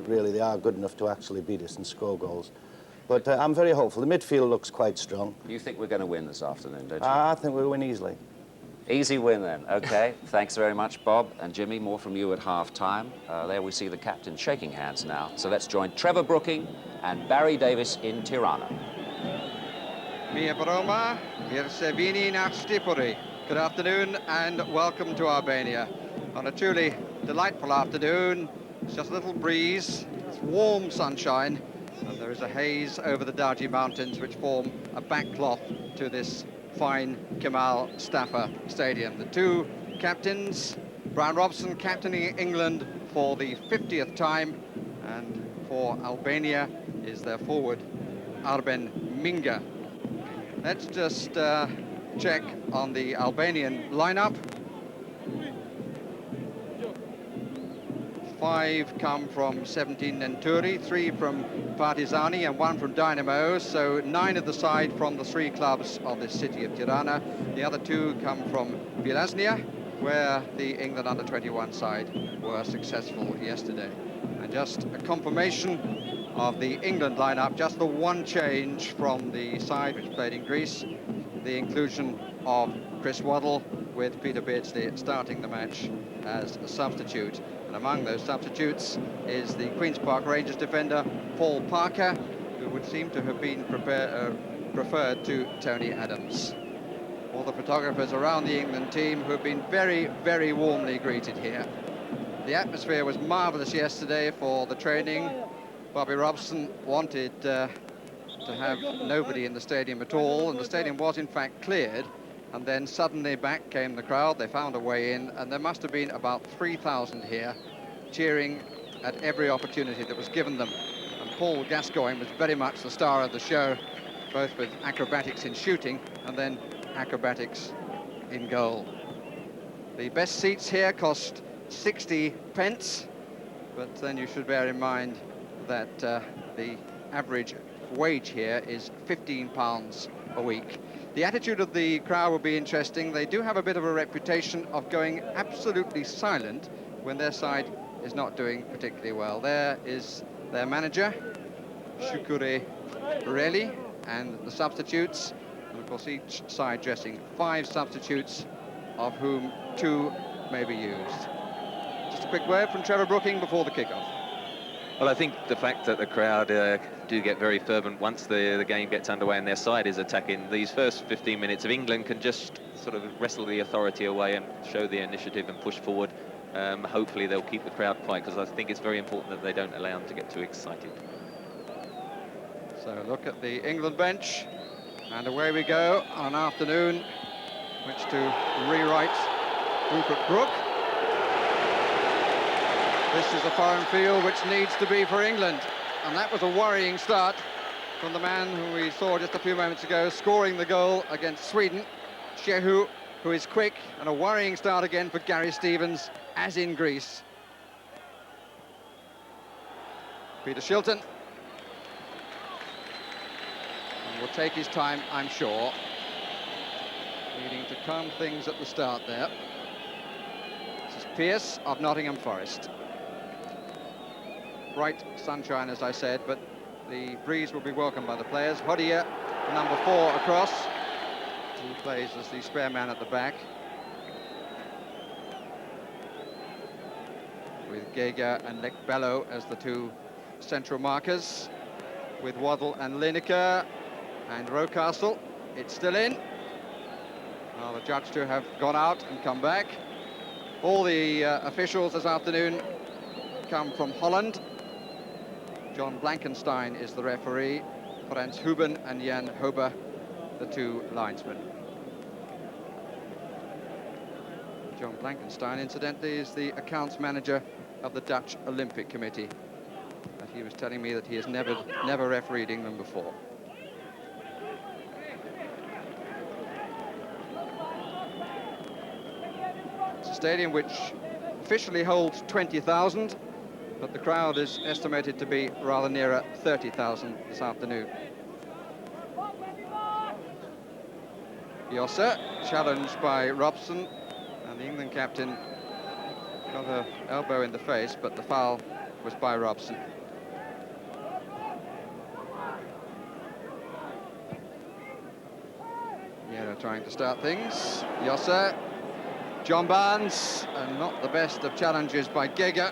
Really, they are good enough to actually beat us and score goals. But I'm very hopeful. The midfield looks quite strong. You think we're going to win this afternoon, don't you? I think we'll win easily. Easy win then. Okay. Thanks very much, Bob and Jimmy. More from you at half-time. There we see the captain shaking hands now. So let's join Trevor Brooking and Barry Davis in Tirana. Mia Baroma, Mirsevini Nachstipuri. Good afternoon and welcome to Albania. On a truly delightful afternoon, it's just a little breeze, it's warm sunshine, and there is a haze over the Daji Mountains which form a backcloth to this fine Kemal Stafford Stadium. The two captains, Brian Robson captaining England for the 50th time, and for Albania is their forward, Arben Minga. Let's just check on the Albanian lineup. 5 come from 17 Nenturi, 3 from Partizani and 1 from Dynamo, so 9 of the side from the 3 clubs of the city of Tirana. The other 2 come from Vilaznia, where the England under-21 side were successful yesterday. And just a confirmation of the England lineup, just the one change from the side which played in Greece, the inclusion of Chris Waddle with Peter Beardsley starting the match as a substitute. And among those substitutes is the Queen's Park Rangers defender Paul Parker, who would seem to have been preferred to Tony Adams. All the photographers around the England team who have been very, very warmly greeted here. The atmosphere was marvellous yesterday for the training. Bobby Robson wanted to have nobody in the stadium at all, and the stadium was in fact cleared. And then suddenly back came the crowd. They found a way in, and there must have been about 3,000 here cheering at every opportunity that was given them. And Paul Gascoigne was very much the star of the show, both with acrobatics in shooting and then acrobatics in goal. The best seats here cost 60 pence, but then you should bear in mind that the average wage here is £15 a week. The attitude of the crowd will be interesting. They do have a bit of a reputation of going absolutely silent when their side is not doing particularly well. There is their manager, Shukure Reli, and the substitutes. And of course, each side dressing 5 substitutes, of whom 2 may be used. Just a quick word from Trevor Brooking before the kickoff. Well, I think the fact that the crowd do get very fervent once the game gets underway and their side is attacking, these first 15 minutes of England can just sort of wrestle the authority away and show the initiative and push forward. Hopefully they'll keep the crowd quiet, because I think it's very important that they don't allow them to get too excited. So look at the England bench, and away we go on an afternoon which to rewrite Rupert Brooke. This is a foreign field which needs to be for England, and that was a worrying start from the man who we saw just a few moments ago scoring the goal against Sweden, Shehu, who is quick, and a worrying start again for Gary Stevens, as in Greece. Peter Shilton. And will take his time, I'm sure, needing to calm things at the start there. This is Pearce of Nottingham Forest. Bright sunshine, as I said, but the breeze will be welcomed by the players. Hodia, number 4 across. He plays as the spare man at the back, with Geiger and Lekbello as the 2 central markers, with Waddle and Lineker and Rocastle. It's still in. Well, the judge to have gone out and come back. All the officials this afternoon come from Holland. John Blankenstein is the referee, Frans Huben and Jan Hober, the 2 linesmen. John Blankenstein, incidentally, is the accounts manager of the Dutch Olympic Committee. And he was telling me that he has never refereed England before. It's a stadium which officially holds 20,000. But the crowd is estimated to be rather nearer 30,000 this afternoon. Josse, challenged by Robson, and the England captain got her elbow in the face, but the foul was by Robson. Yeah, trying to start things. Josse, John Barnes, and not the best of challenges by Geiger.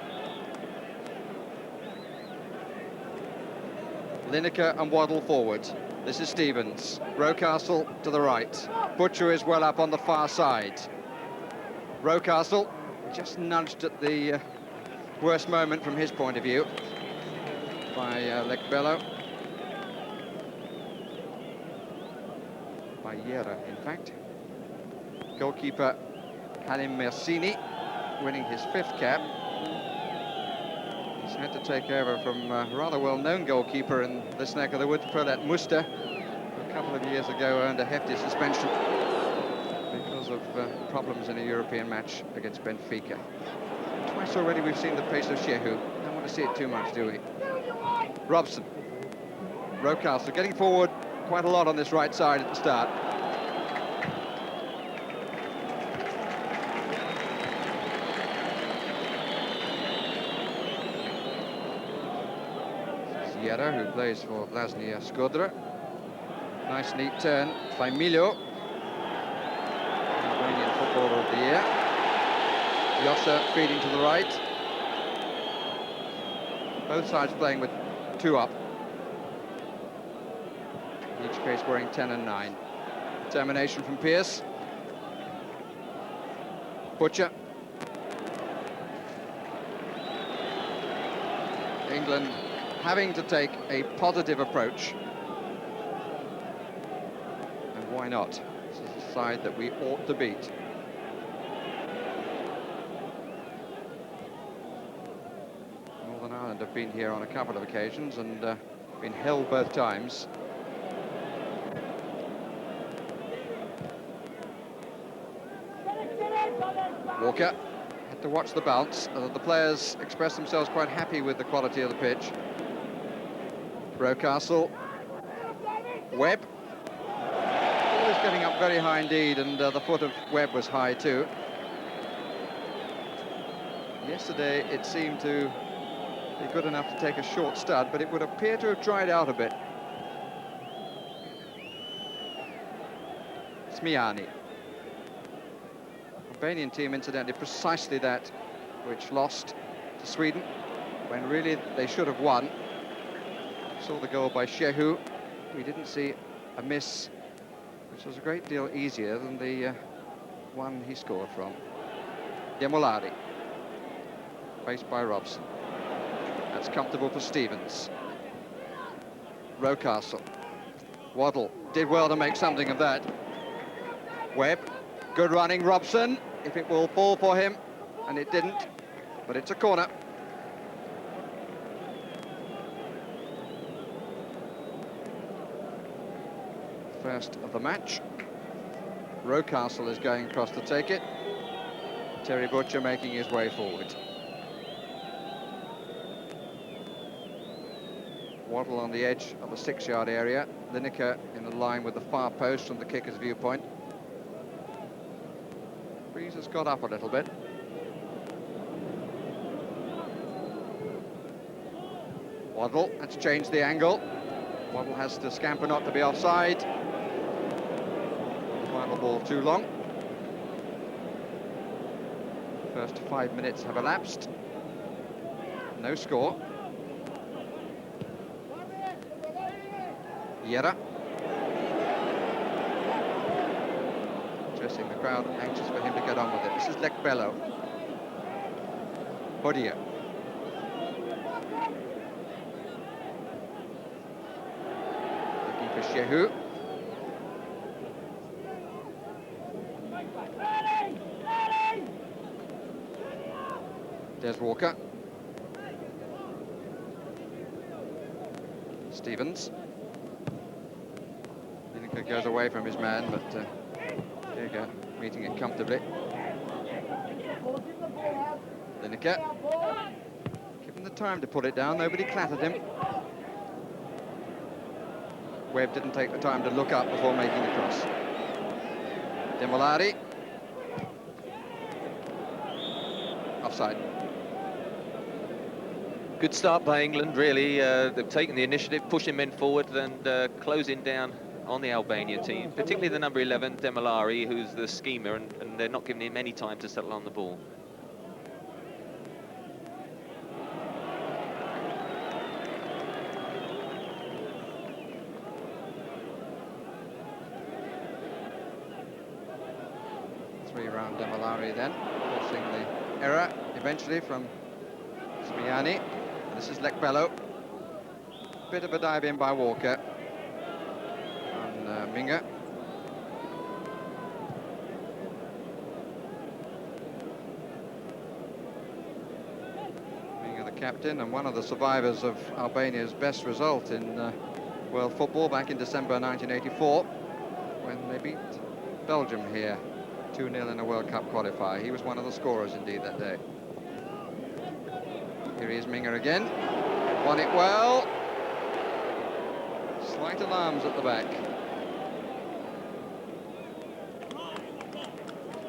Lineker and Waddle forward. This is Stevens. Rocastle to the right. Butcher is well up on the far side. Rocastle just nudged at the worst moment from his point of view by Lekbello. By Yera, in fact. Goalkeeper Halim Mersini winning his 5th cap. He's had to take over from a rather well-known goalkeeper in this neck of the woods, Perlet Muster, who a couple of years ago earned a hefty suspension because of problems in a European match against Benfica. Twice already we've seen the pace of Shehu. Don't want to see it too much, do we? Robson. Rocastle getting forward quite a lot on this right side at the start. Yera, who plays for Vlasnia Skodra. Nice neat turn by Milo, Albanian Footballer of the Year. Josse feeding to the right. Both sides playing with 2 up. In each case wearing 10 and 9. Determination from Pearce. Butcher. England having to take a positive approach. And why not? This is a side that we ought to beat. Northern Ireland have been here on a couple of occasions and been held both times. Walker had to watch the bounce. The players expressed themselves quite happy with the quality of the pitch. Rocastle. Webb. Always getting up very high indeed, and the foot of Webb was high too. Yesterday it seemed to be good enough to take a short stud, but it would appear to have dried out a bit. Smiani. Albanian team, incidentally, precisely that which lost to Sweden when really they should have won. Saw the goal by Shehu. We didn't see a miss, which was a great deal easier than the one he scored from. Demolari, faced by Robson. That's comfortable for Stevens. Rocastle. Waddle did well to make something of that. Webb, good running, Robson, if it will fall for him, and it didn't, but it's a corner. First of the match. Rocastle is going across to take it. Terry Butcher making his way forward. Waddle on the edge of the 6-yard area. Lineker in the line with the far post from the kicker's viewpoint. Breeze has got up a little bit. Waddle, that's changed the angle. Waddle has to scamper not to be offside. The final ball too long. First 5 minutes have elapsed. No score. Yera. Interesting, the crowd anxious for him to get on with it. This is Lekbello. Hodia. Looking for Shehu. Des Walker. Stevens. Lineker goes away from his man, but Jaeger meeting it comfortably. Lineker. Given the time to put it down, nobody clattered him. Webb didn't take the time to look up before making the cross. Demolari. Good start by England, really. They've taken the initiative, pushing men forward and closing down on the Albania team, particularly the number 11, Demolari, who's the schemer, and they're not giving him any time to settle on the ball. Three-round Demolari then, forcing the error eventually from Smiani. This is Lekbello. Bit of a dive in by Walker on Minga. Minga, the captain and one of the survivors of Albania's best result in world football back in December 1984 when they beat Belgium here 2-0 in a World Cup qualifier. He was one of the scorers indeed that day. Here he is, Minga again. Won it well. Slight alarms at the back.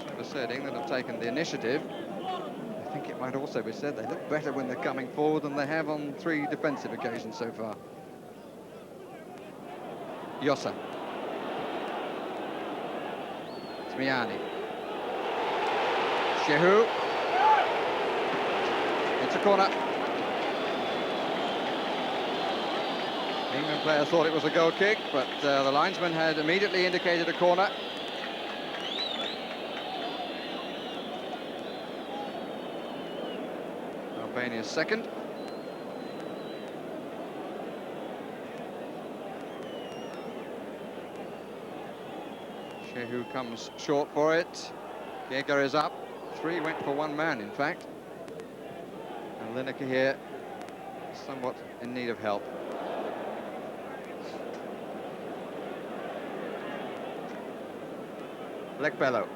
Trevor said England have taken the initiative. I think it might also be said they look better when they're coming forward than they have on 3 defensive occasions so far. Yossa. Smiani. Shehu. It's a corner. England players thought it was a goal kick, but the linesman had immediately indicated a corner. Albania's second. Shehu comes short for it. Geiger is up. 3 went for 1 man, in fact. And Lineker here, somewhat in need of help. Lekbello.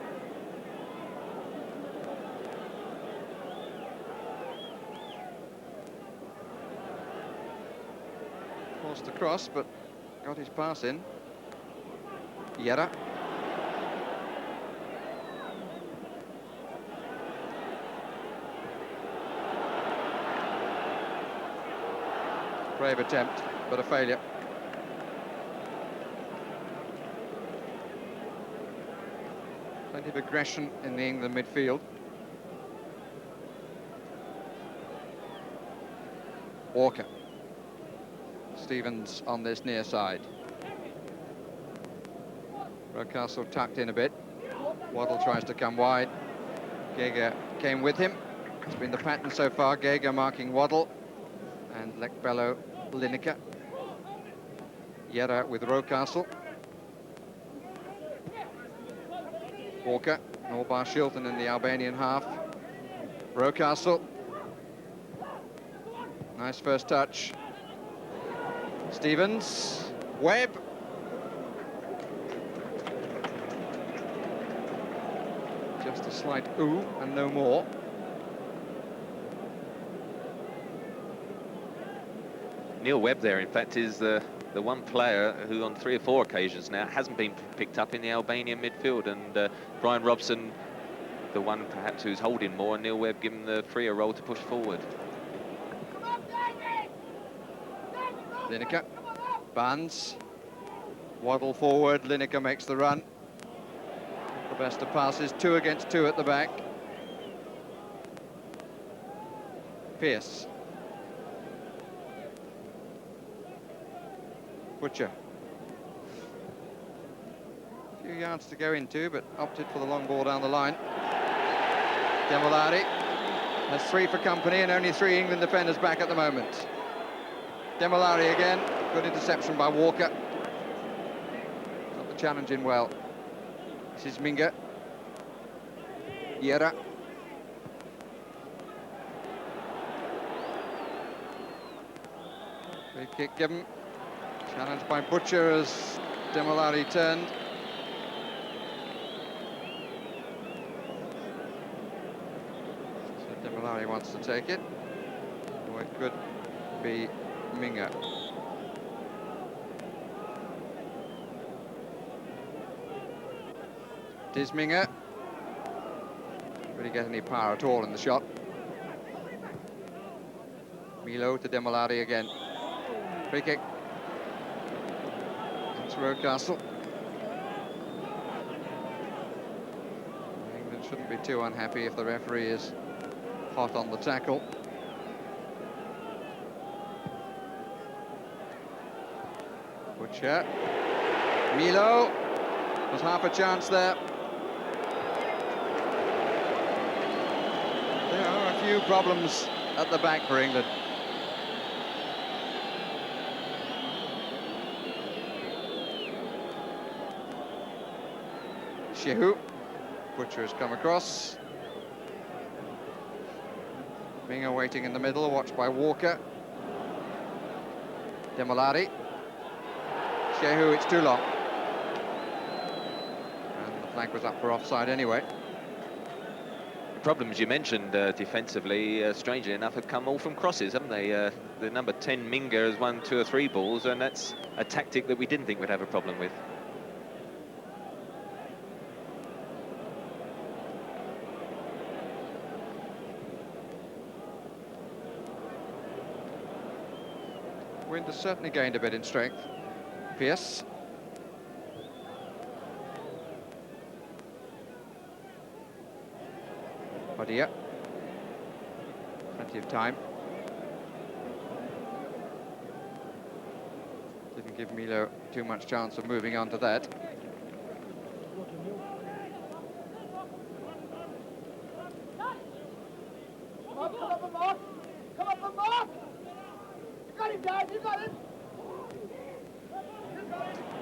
Forced the cross, but got his pass in. Yera. Brave attempt, but a failure. Plenty of aggression in the England midfield. Walker. Stevens on this near side. Rocastle tucked in a bit. Waddle tries to come wide. Geiger came with him. It's been the pattern so far. Geiger marking Waddle. And Lekbello, Lineker. Yera with Rocastle. Walker, Norbar Shilton in the Albanian half. Rocastle. Nice first touch. Stevens. Webb. Just a slight ooh and no more. Neil Webb there, in fact, is the one player who on 3 or 4 occasions now hasn't been picked up in the Albanian midfield, and Brian Robson, the one perhaps who's holding more, and Neil Webb given the freer role to push forward. Lineker, Barnes, Waddle forward, Lineker makes the run. The best of passes, 2 against 2 at the back. Pearce. Butcher. A few yards to go into, but opted for the long ball down the line. Demolari has 3 for company and only 3 England defenders back at the moment. Demolari again, good interception by Walker. Got the challenge in well. This is Minga. Yera. Free kick given. Challenged by Butcher as Demolari turned. So Demolari wants to take it. Or it could be Minga. It is Minga. Didn't really get any power at all in the shot. Milo to Demolari again. Free kick. It's Rocastle. England shouldn't be too unhappy if the referee is hot on the tackle. Butcher. Milo. There's half a chance there. There are a few problems at the back for England. Shehu. Butcher has come across. Bingham waiting in the middle, watched by Walker. Demolari. Shehu, it's too long. And the flag was up for offside anyway. The problems you mentioned defensively, strangely enough, have come all from crosses, haven't they? The number 10 Minga has won 2 or 3 balls, and that's a tactic that we didn't think we'd have a problem with. Wind has certainly gained a bit in strength. Pearce. Padilla. Plenty of time. Didn't give Milo too much chance of moving on to that.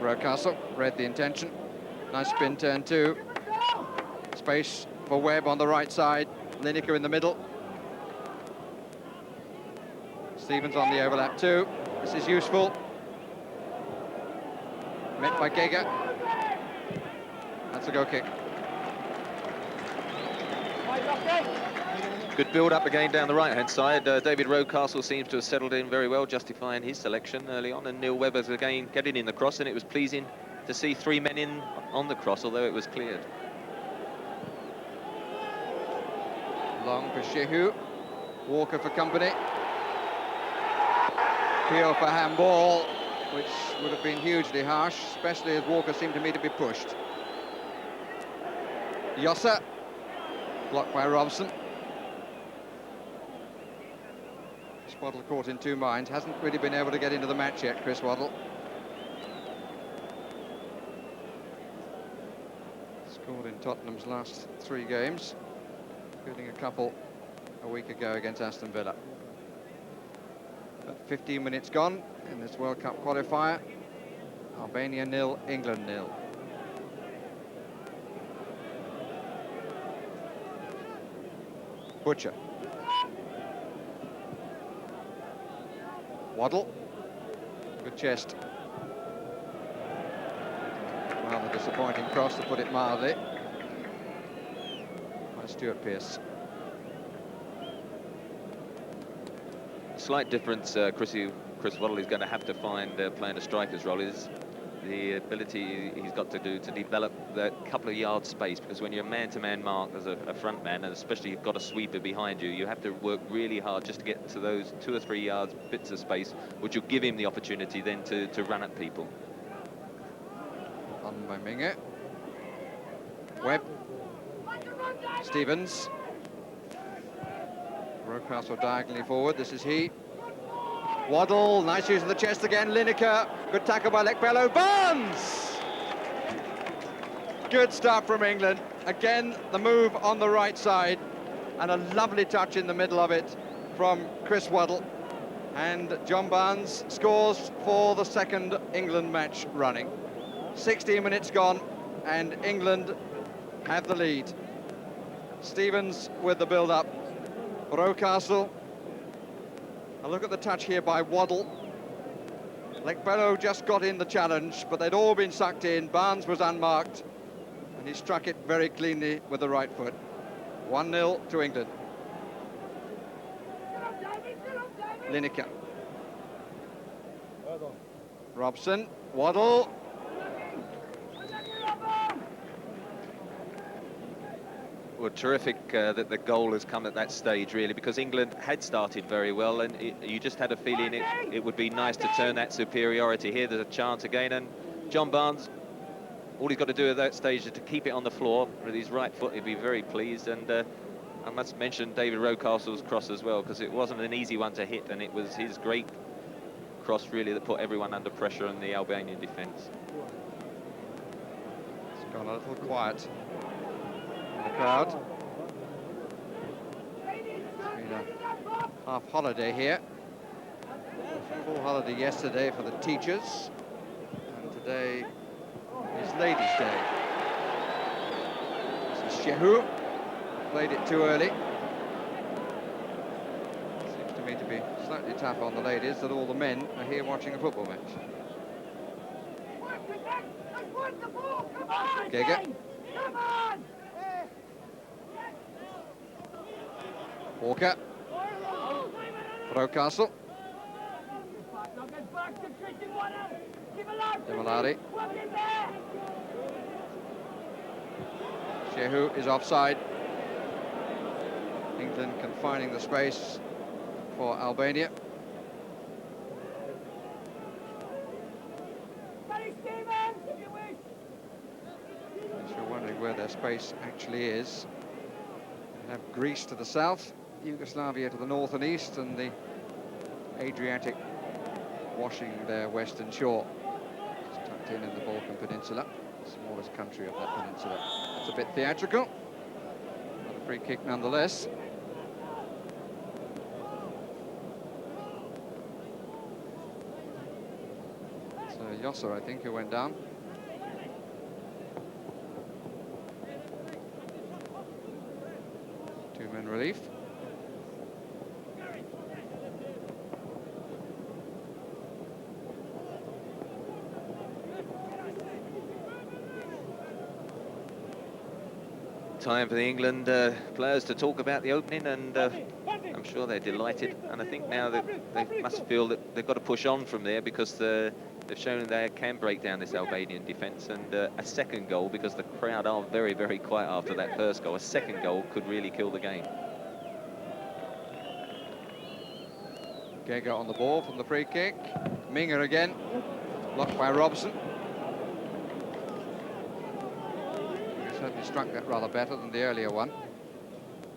Rocastle read the intention. Nice spin turn too. Space for Webb on the right side. Lineker in the middle. Stevens on the overlap too. This is useful. Met by Gega. That's a go kick. Good build-up again down the right-hand side. David Rocastle seems to have settled in very well, justifying his selection early on, and Neil Webber's again getting in the cross, and it was pleasing to see 3 men in on the cross, although it was cleared. Long for Shehu. Walker for company. Peel for handball, which would have been hugely harsh, especially as Walker seemed to me to be pushed. Yossa, blocked by Robson. Waddle caught in 2 minds, hasn't really been able to get into the match yet, Chris Waddle. Scored in Tottenham's last 3 games, including a couple a week ago against Aston Villa. But 15 minutes gone in this World Cup qualifier. Albania 0, England 0. Butcher. Waddle, good chest. Rather disappointing cross, to put it mildly, by Stuart Pearce. Slight difference Chris Waddle is going to have to find playing a striker's role is the ability he's got to do to develop that couple of yards space, because when you're man-to-man mark as a front man, and especially you've got a sweeper behind you, you have to work really hard just to get to those 2 or 3 yards bits of space, which will give him the opportunity then to run at people. On by Minge. Webb. Stevens. Rocastle diagonally forward, this is he. Waddle, nice use of the chest again. Lineker, good tackle by Lekbello. Barnes! Good stuff from England. Again, the move on the right side, and a lovely touch in the middle of it from Chris Waddle. And John Barnes scores for the 2nd England match running. 16 minutes gone, and England have the lead. Stevens with the build-up. Rocastle. A look at the touch here by Waddle. Lekbello just got in the challenge, but they'd all been sucked in. Barnes was unmarked, and he struck it very cleanly with the right foot. 1-0 to England. Lineker. Robson. Waddle. Well, terrific that the goal has come at that stage, really, because England had started very well, and you just had a feeling it would be nice to turn that superiority. Here, there's a chance again, and John Barnes, all he's got to do at that stage is to keep it on the floor with his right foot. He'd be very pleased. And I must mention David Rocastle's cross as well, because it wasn't an easy one to hit, and it was his great cross, really, that put everyone under pressure in the Albanian defence. It's gone a little quiet in the crowd. It's been a half holiday here. Full holiday yesterday for the teachers, and today is Ladies' Day. This is Shehu. Played it too early. Seems to me to be slightly tough on the ladies that all the men are here watching a football match. Gege. Walker. Rocastle. Demolari. Shehu is offside. England confining the space for Albania. If you're wondering where their space actually is, you have Greece to the south, Yugoslavia to the north and east, and the Adriatic washing their western shore. It's tucked in the Balkan Peninsula, the smallest country of that peninsula. It's a bit theatrical, but a free kick nonetheless. It's Yosser, I think, who went down. Two-man relief. Time for the England players to talk about the opening, and I'm sure they're delighted. And I think now that they must feel that they've got to push on from there, because they've shown they can break down this Albanian defence. And a second goal, because the crowd are very, very quiet after that first goal, a second goal could really kill the game. Gege on the ball from the free kick. Minger again, blocked by Robson. Certainly struck that rather better than the earlier one.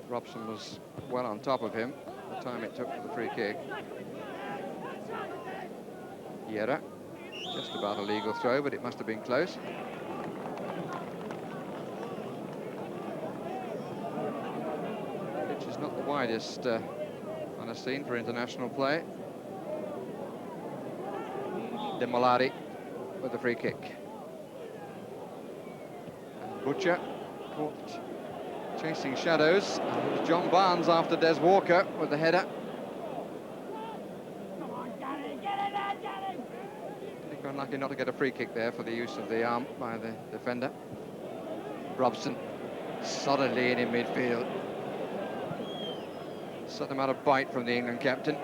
Robson was well on top of him the time it took for the free kick. Yera, just about a legal throw, but it must have been close. Pitch is not the widest on a scene for international play. Demolari with the free kick. Butcher caught chasing shadows. It was John Barnes after Des Walker with the header. They're unlucky not to get a free kick there for the use of the arm by the defender. Robson solidly in midfield. Certain amount of bite from the England captain.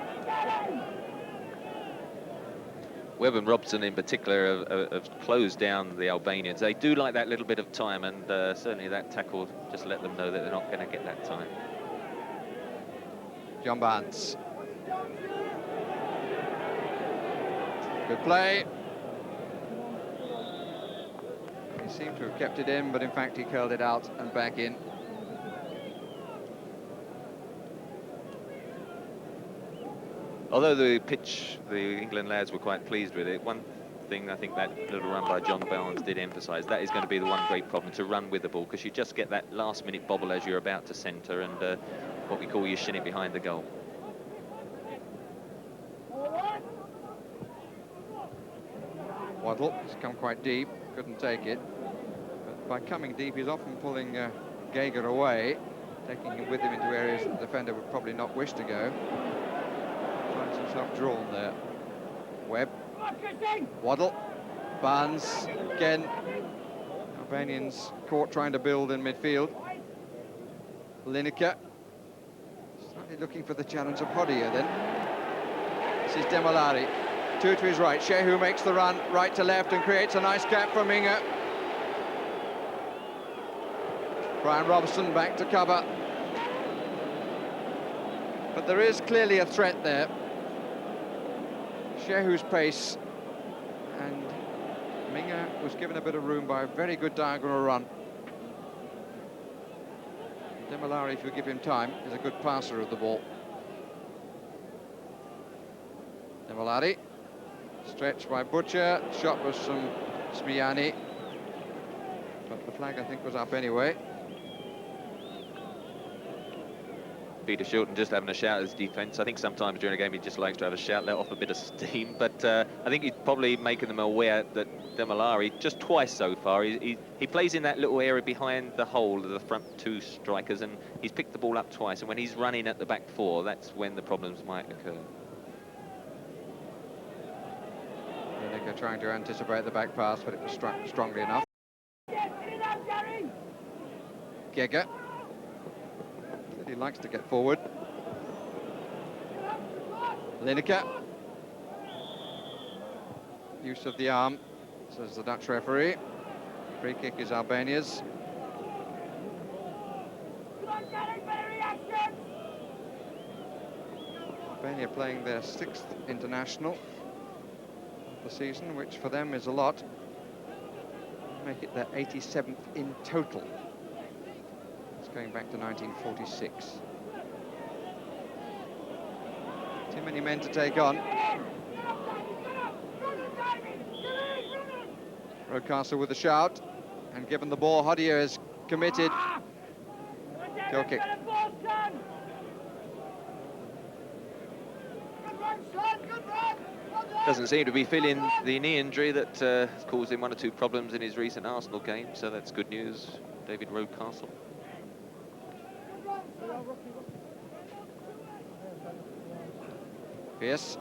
Webb and Robson in particular have closed down the Albanians. They do like that little bit of time, and certainly that tackle just let them know that they're not going to get that time. John Barnes. Good play. He seemed to have kept it in, but in fact he curled it out and back in. Although the pitch, the England lads were quite pleased with it, one thing I think that little run by John Barnes did emphasise, that is going to be the one great problem, to run with the ball, because you just get that last-minute bobble as you're about to centre, and what we call you shin it behind the goal. Waddle has come quite deep, couldn't take it. But by coming deep, he's often pulling Gege away, taking him with him into areas that the defender would probably not wish to go. Finds himself drawn there. Webb. Waddle. Barnes again. Albanians caught trying to build in midfield. Lineker. Slightly looking for the challenge of Hodia then. This is Demolari. Two to his right. Shehu makes the run right to left and creates a nice gap for Minger. Brian Robson back to cover. But there is clearly a threat there. Shehu's pace, and Minga was given a bit of room by a very good diagonal run. Demolari, if you give him time, is a good passer of the ball. Demolari, stretched by Butcher, shot was from Smiani, but the flag, I think, was up anyway. Peter Shilton just having a shout at his defence. I think sometimes during a game he just likes to have a shout, let off a bit of steam, but I think he's probably making them aware that Demolari, just twice so far, he plays in that little area behind the hole of the front two strikers, and he's picked the ball up twice, and when he's running at the back four, that's when the problems might occur. Lineker trying to anticipate the back pass, but it was struck strongly enough. Gega. He likes to get forward. Lineker. Use of the arm, says the Dutch referee. Free kick is Albania's. Albania playing their 6th international of the season, which for them is a lot. Make it their 87th in total. It's going back to 1946. Too many men to take on. Rocastle with a shout, and given the ball, Hodier is committed. Goal kick. Doesn't seem to be feeling the knee injury that has caused him 1 or 2 problems in his recent Arsenal game, so that's good news, David Rocastle. Pierce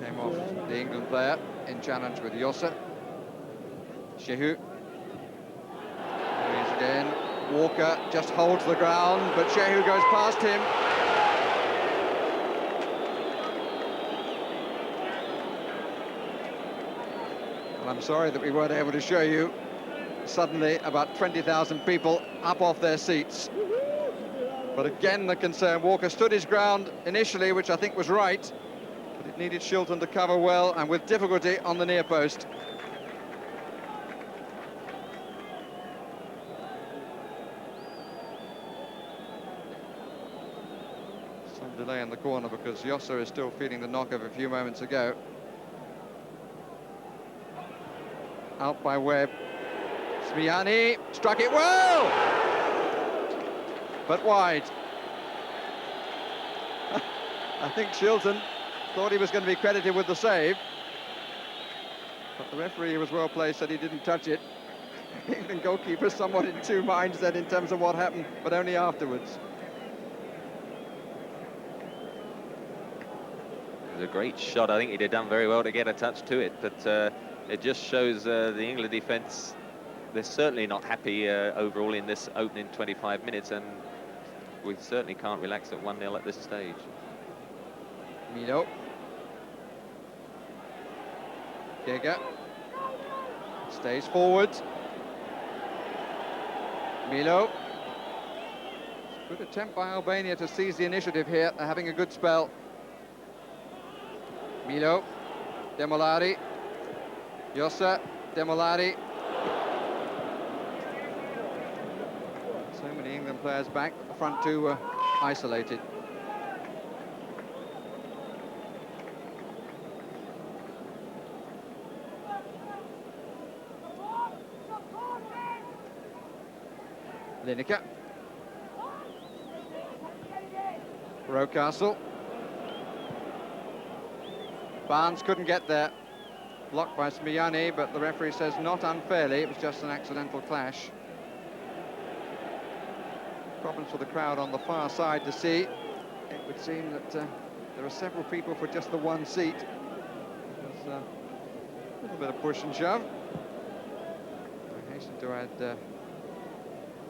came off the England player in challenge with Yossa. Shehu brings it in. Walker just holds the ground, but Shehu goes past him. Well, I'm sorry that we weren't able to show you suddenly about 20,000 people up off their seats. But again, the concern, Walker stood his ground initially, which I think was right, but it needed Shilton to cover well and with difficulty on the near post. Some delay in the corner because Yossa is still feeling the knock of a few moments ago. Out by Webb. Smiani struck it well! But wide. I think Shilton thought he was going to be credited with the save, but the referee was well placed, said he didn't touch it. The England goalkeeper somewhat in 2 minds then in terms of what happened, but only afterwards. It was a great shot. I think he'd have done very well to get a touch to it, but it just shows the England defence, they're certainly not happy overall in this opening 25 minutes, and we certainly can't relax at 1-0 at this stage. Milo. Gega stays forward. Milo. Good attempt by Albania to seize the initiative here. They're having a good spell. Milo. Demolari. Yossa. Demolari. So many England players back, but the front two were isolated. Lineker. Rocastle. Barnes couldn't get there. Blocked by Smiani, but the referee says not unfairly, it was just an accidental clash. Problems for the crowd on the far side to see. It would seem that there are several people for just the one seat. There's a little bit of push and shove. I hasten to add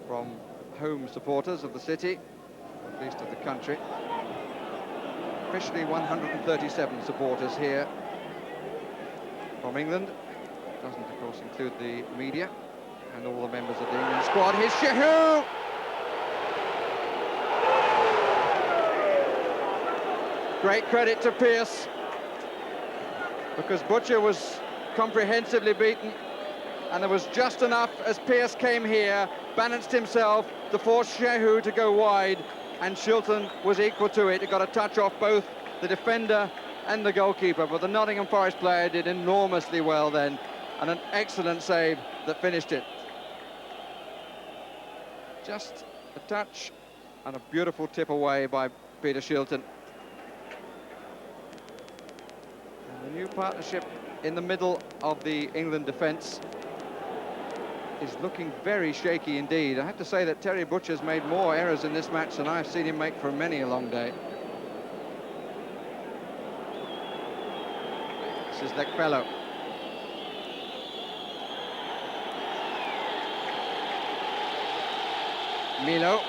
from home supporters of the city, or at least of the country. Officially 137 supporters here from England. Doesn't, of course, include the media. and all the members of the England squad. Here's Shehu! Great credit to Pearce, because Butcher was comprehensively beaten, and there was just enough as Pearce came here, balanced himself to force Shehu to go wide, and Shilton was equal to it. It got a touch off both the defender and the goalkeeper, but the Nottingham Forest player did enormously well then, and an excellent save that finished it. Just a touch and a beautiful tip away by Peter Shilton. And the new partnership in the middle of the England defence is looking very shaky indeed. I have to say that Terry Butcher's made more errors in this match than I've seen him make for many a long day. This is Lekfellow. Milo.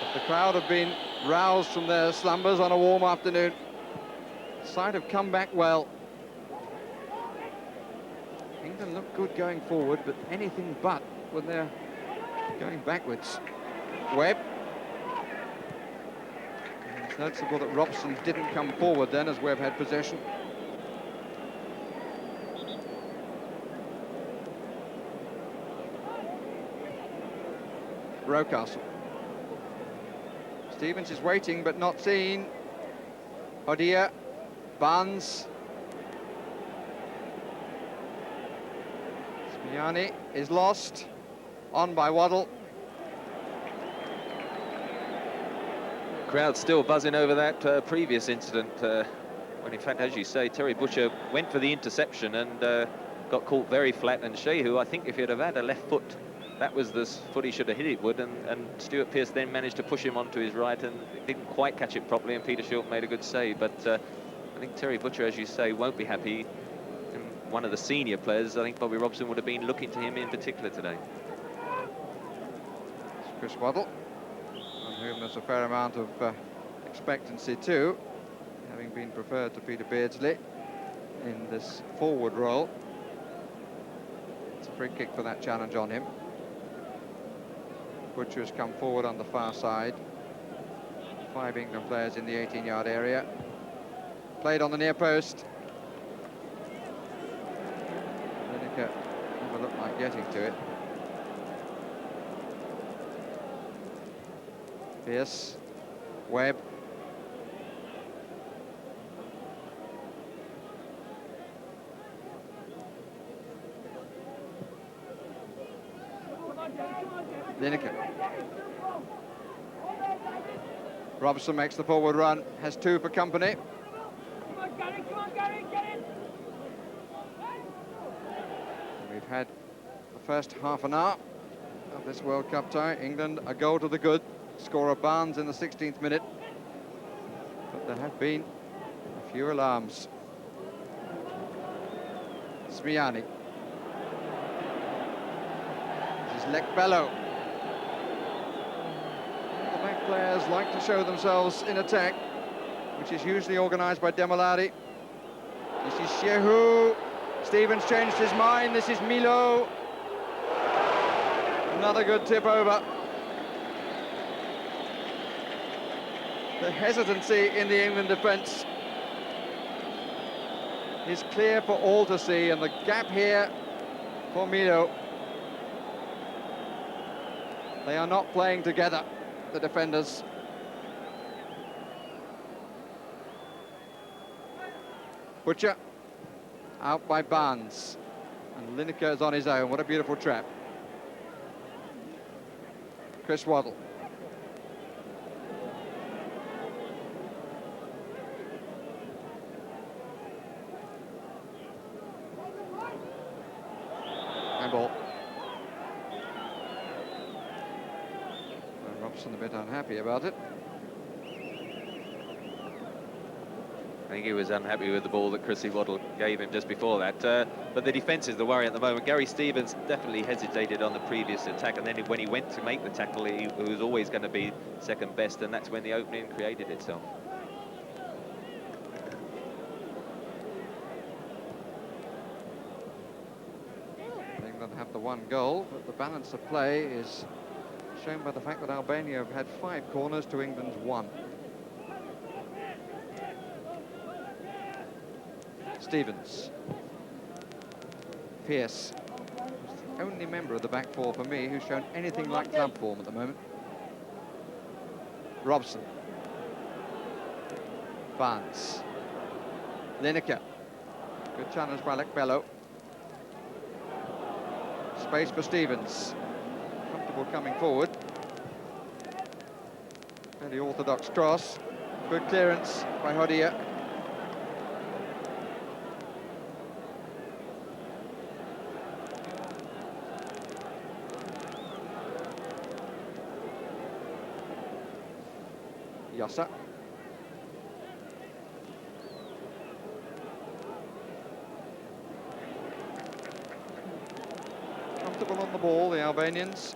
But the crowd have been roused from their slumbers on a warm afternoon. Side have come back well. England look good going forward, but anything but when they're going backwards. Webb. It's noticeable that Robson didn't come forward then as Webb had possession. Rocastle. Stevens is waiting but not seen. Odia. Barnes. Smiani is lost. On by Waddle. Crowd still buzzing over that previous incident, when in fact, as you say, Terry Butcher went for the interception and got caught very flat, and Shehu, I think if he'd have had a left foot, that was the foot he should have hit it with, and Stuart Pearce then managed to push him onto his right and didn't quite catch it properly, and Peter Shilton made a good save. But I think Terry Butcher, as you say, won't be happy. And one of the senior players, I think Bobby Robson would have been looking to him in particular today. It's Chris Waddle, on whom there's a fair amount of expectancy too, having been preferred to Peter Beardsley in this forward role. It's a free kick for that challenge on him. Butcher has come forward on the far side. 5 England players in the 18-yard area. Played on the near post. Lineker never looked like getting to it. Pearce. Webb. Lineker. Robson makes the forward run, has 2 for company. We've had the first half an hour of this World Cup tie. England a goal to the good. Scorer Barnes in the 16th minute. But there have been a few alarms. Smiani. This is Lekfellow. The back players like to show themselves in attack, which is usually organised by Demoladi. This is Shehu. Stevens changed his mind. This is Milo. Another good tip over. The hesitancy in the England defence is clear for all to see, and the gap here for Milo. They are not playing together, the defenders. Butcher out by Barnes, and Lineker is on his own. What a beautiful trap. Chris Waddle. Handball. Robson a bit unhappy about it. I think he was unhappy with the ball that Chrissy Waddle gave him just before that. But the defence is the worry at the moment. Gary Stevens definitely hesitated on the previous attack, and then when he went to make the tackle, he was always going to be second best, and that's when the opening created itself. Playing England have the one goal, but the balance of play is shown by the fact that Albania have had 5 corners to England's 1. Stevens. Pearce. The only member of the back four for me who's shown anything like club form at the moment. Robson. Barnes. Lineker. Good challenge by Lekbello. Space for Stevens. Comfortable coming forward. Fairly orthodox cross. Good clearance by Hodia. Yossa. Comfortable on the ball, the Albanians.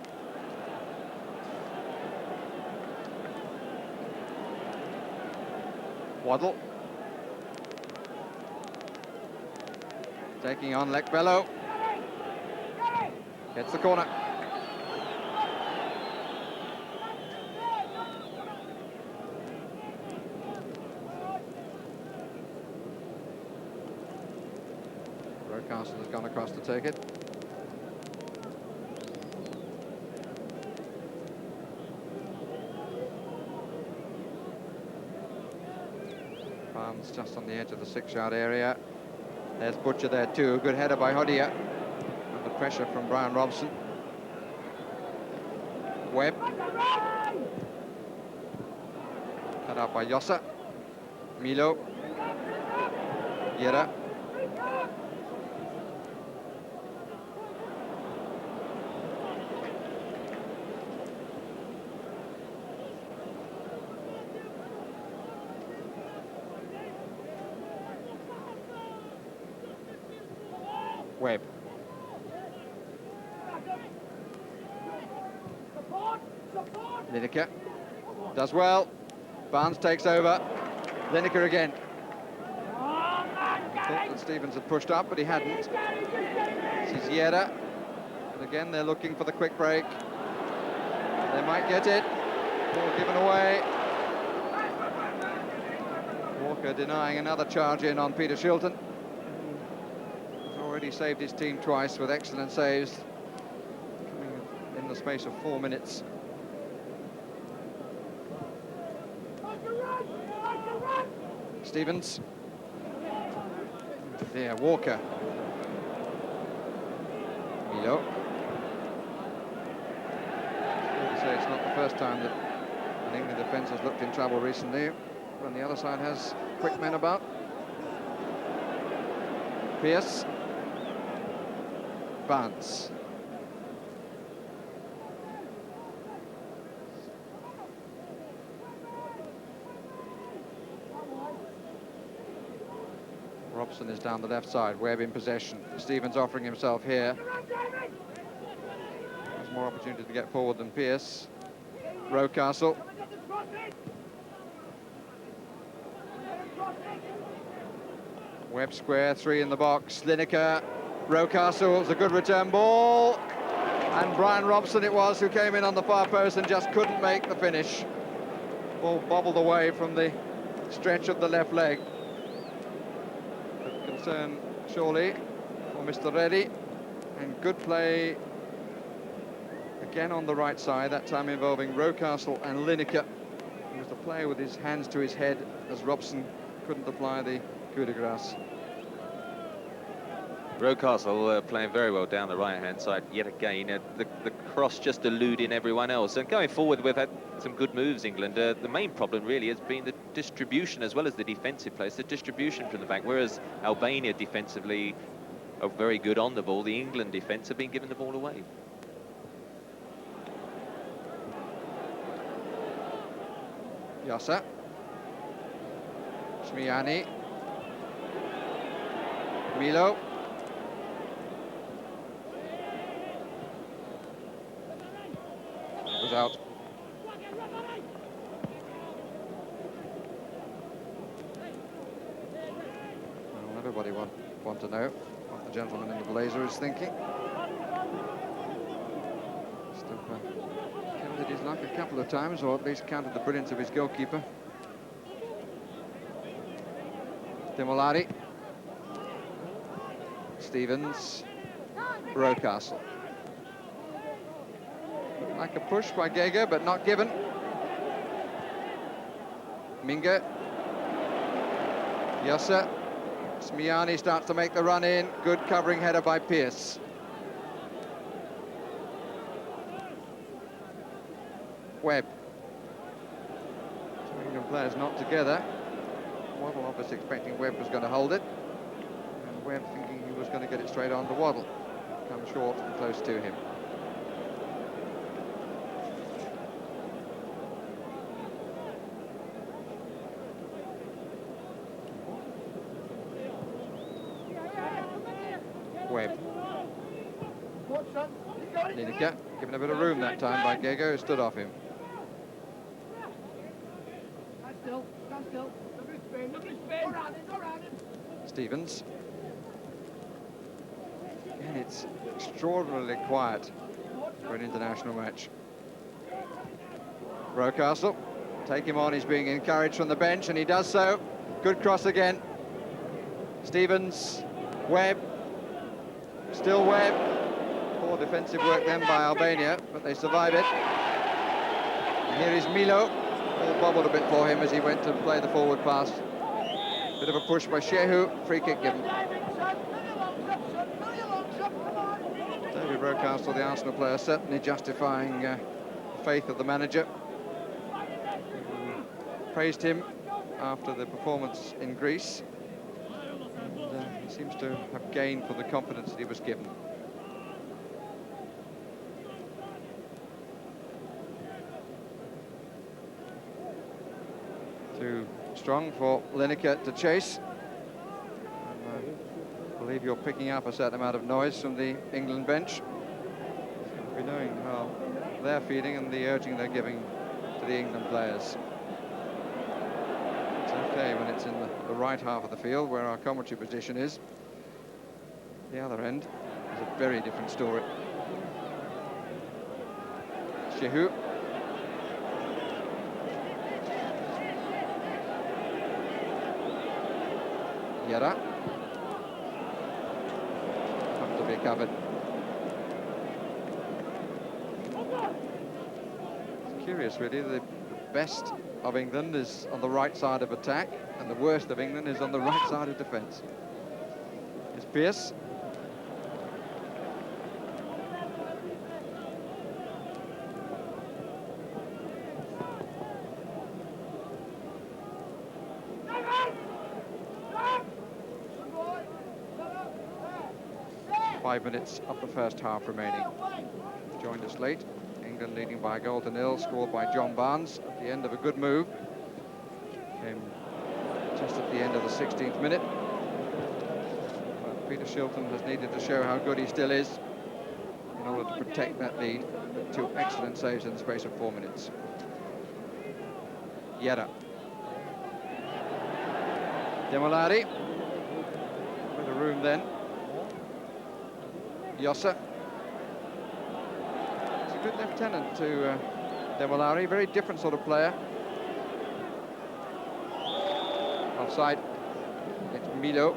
Waddle. Taking on Lekbello. Gets the corner. Rocastle has gone across to take it. Barnes just on the edge of the 6-yard area. There's Butcher there too. Good header by Hodia. Under pressure from Brian Robson. Webb. Cut out by Yossa. Milo. Yera. Webb. Lineker does well. Barnes takes over. Lineker again. Thought that Stevens had pushed up, but he hadn't. This is Yera. And again, they're looking for the quick break. They might get it. Ball given away. Walker denying another charge in on Peter Shilton. Already saved his team twice with excellent saves, coming in the space of 4 minutes. Stevens. There, Walker. Milo. Fair to say it's not the first time that an England defence has looked in trouble recently, when the other side has quick men about. Pearce. Barnes. Robson is down the left side. Webb in possession. Stevens offering himself here. Has more opportunity to get forward than Pearce. Rocastle. Webb square, 3 in the box. Lineker. Rocastle, was a good return ball, and Brian Robson it was who came in on the far post and just couldn't make the finish. Ball bobbled away from the stretch of the left leg. But concern surely for Mr. Reddy, and good play again on the right side, that time involving Rocastle and Lineker. He was the player with his hands to his head as Robson couldn't apply the coup de grace. Rocastle playing very well down the right-hand side yet again. The cross just eluding everyone else. And going forward, we've had some good moves, England. The main problem really has been the distribution as well as the defensive plays, the distribution from the back. Whereas Albania defensively are very good on the ball, the England defence have been giving the ball away. Yossa. Shmiani. Milo. Was out. Well, everybody want to know what the gentleman in the blazer is thinking. tested his luck a couple of times, or at least counted the brilliance of his goalkeeper. Demolari. Stevens. Rocastle. Like a push by Gego, but not given. Minga. Yossa. Smiani starts to make the run in. Good covering header by Pearce. Webb. Two England players not together. Waddle obviously expecting Webb was going to hold it. And Webb thinking he was going to get it straight on to Waddle. Come short and close to him. Webb. Lineker, given a bit of room that time by Gego, who stood off him. Stevens. And it's extraordinarily quiet for an international match. Rocastle, take him on, he's being encouraged from the bench, and he does so. Good cross again. Stevens, Webb, still Webb. Poor defensive work then by Albania, but they survive it. And here is Milo. All bobbled a bit for him as he went to play the forward pass. Bit of a push by Shehu, free kick given. David Rocastle, the Arsenal player, certainly justifying the faith of the manager. Praised him after the performance in Greece. And he seems to have gained from the confidence that he was given. Too strong for Lineker to chase. And, I believe you're picking up a certain amount of noise from the England bench. We're knowing how they're feeling and the urging they're giving to the England players. It's okay when it's in the right half of the field where our commentary position is. The other end is a very different story. Shehu. Yara. Have to be covered. It's curious, really. The best of England is on the right side of attack, and the worst of England is on the right side of defence. It's Pearce. Five minutes of the first half remaining. Joined us late. England leading by a goal to nil, scored by John Barnes at the end of a good move. Came just at the end of the 16th minute. But Peter Shilton has needed to show how good he still is in order to protect that lead with two excellent saves in the space of 4 minutes. Yera. Demolari. Bit of room then. Yossa. He's a good lieutenant to Demolari, very different sort of player. Offside. It's Milo,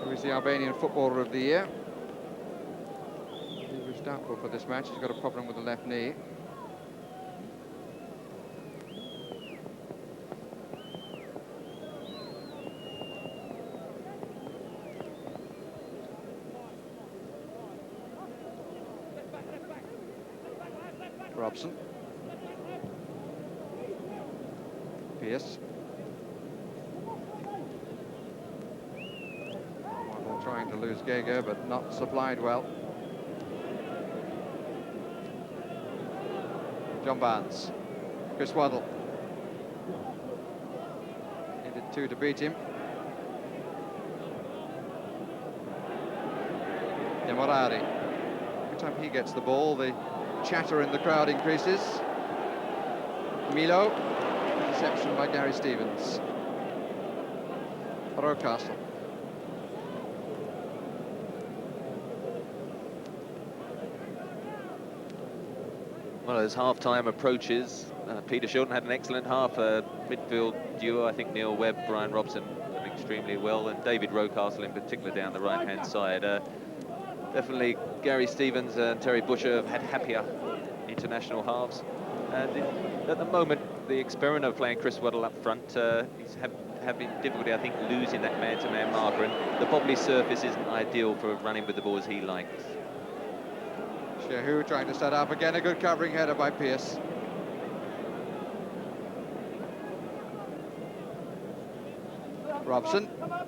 who is the Albanian Footballer of the Year. He was doubtful for this match. He's got a problem with the left knee. Robson. Pearce. Waddle trying to lose Gego, but not supplied well. John Barnes. Chris Waddle. Needed two to beat him. Demorari. Every time he gets the ball, the chatter in the crowd increases. Milo, interception by Gary Stevens. Rocastle. Well, as half-time approaches, Peter Shilton had an excellent half. Midfield duo, I think Neil Webb, Brian Robson done extremely well, and David Rocastle in particular down the right-hand side. Definitely Gary Stevens and Terry Butcher have had happier international halves. And at the moment, the experiment of playing Chris Waddle up front, he's having difficulty, I think, losing that man-to-man marker, and the bobbly surface isn't ideal for running with the ball as he likes. Shehu trying to set up again, a good covering header by Pearce. Robson. I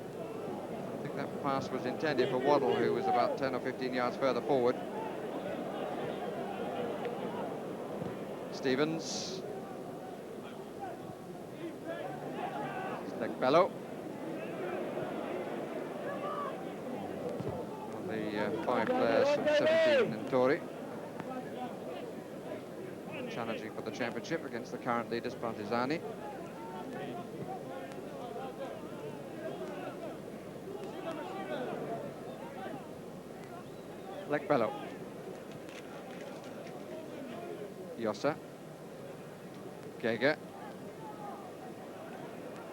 think that pass was intended for Waddle, who was about 10 or 15 yards further forward. Stevens. Bello. The 5 players from 17 and Tory challenging for the championship against the current leaders, Partizani. Bello. Yossa. Gega.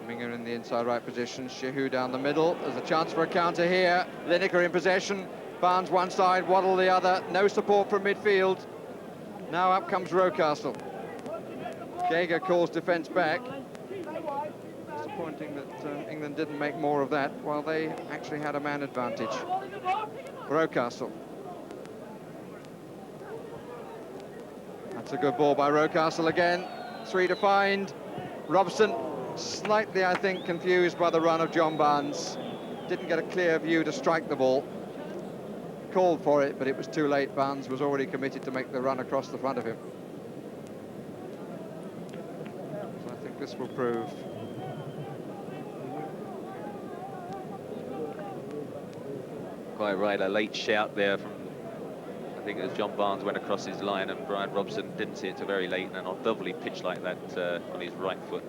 Minger in the inside right position, Shehu down the middle. There's a chance for a counter here. Lineker in possession. Barnes one side, Waddle the other. No support from midfield. Now up comes Rocastle. Gega calls defence back. Disappointing that England didn't make more of that, while they actually had a man advantage. Rocastle. That's a good ball by Rocastle again. 3 to find. Robson, slightly, I think, confused by the run of John Barnes. Didn't get a clear view to strike the ball. Called for it, but it was too late. Barnes was already committed to make the run across the front of him. So I think this will prove. Quite right, a late shout there from, I think, as John Barnes went across his line, and Brian Robson didn't see it till very late, and on a lovely pitch like that on his right foot,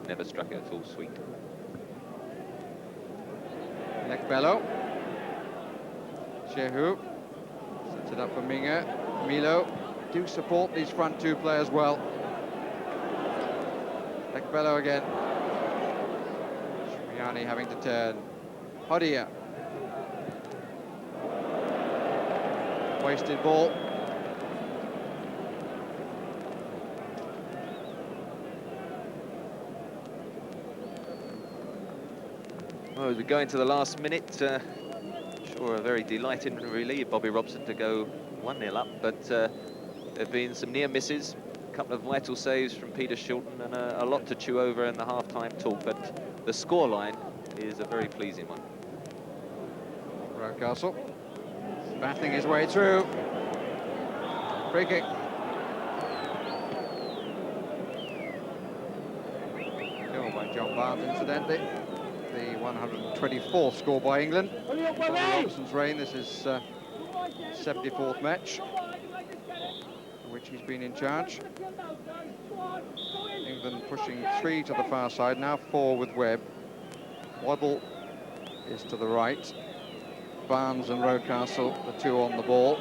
never struck it at full sweep. Bello. Shehu sets it up for Minger. Milo do support these front 2 players well. Bello again. Shriani having to turn. Hodia. Wasted ball. Well, as we go into the last minute, sure, a very delighted relief, Bobby Robson, to go 1-0 up, but there have been some near misses, a couple of vital saves from Peter Shilton, and a lot to chew over in the half-time talk, but the scoreline is a very pleasing one. Rocastle battling his way through. Free kick. Goal by John Barnes, incidentally. The 124th score by England. Bobby Robson's reign. This is 74th match for which he's been in charge. England pushing 3 to the far side, now 4 with Webb. Waddle is to the right. Barnes and Rocastle, the 2 on the ball.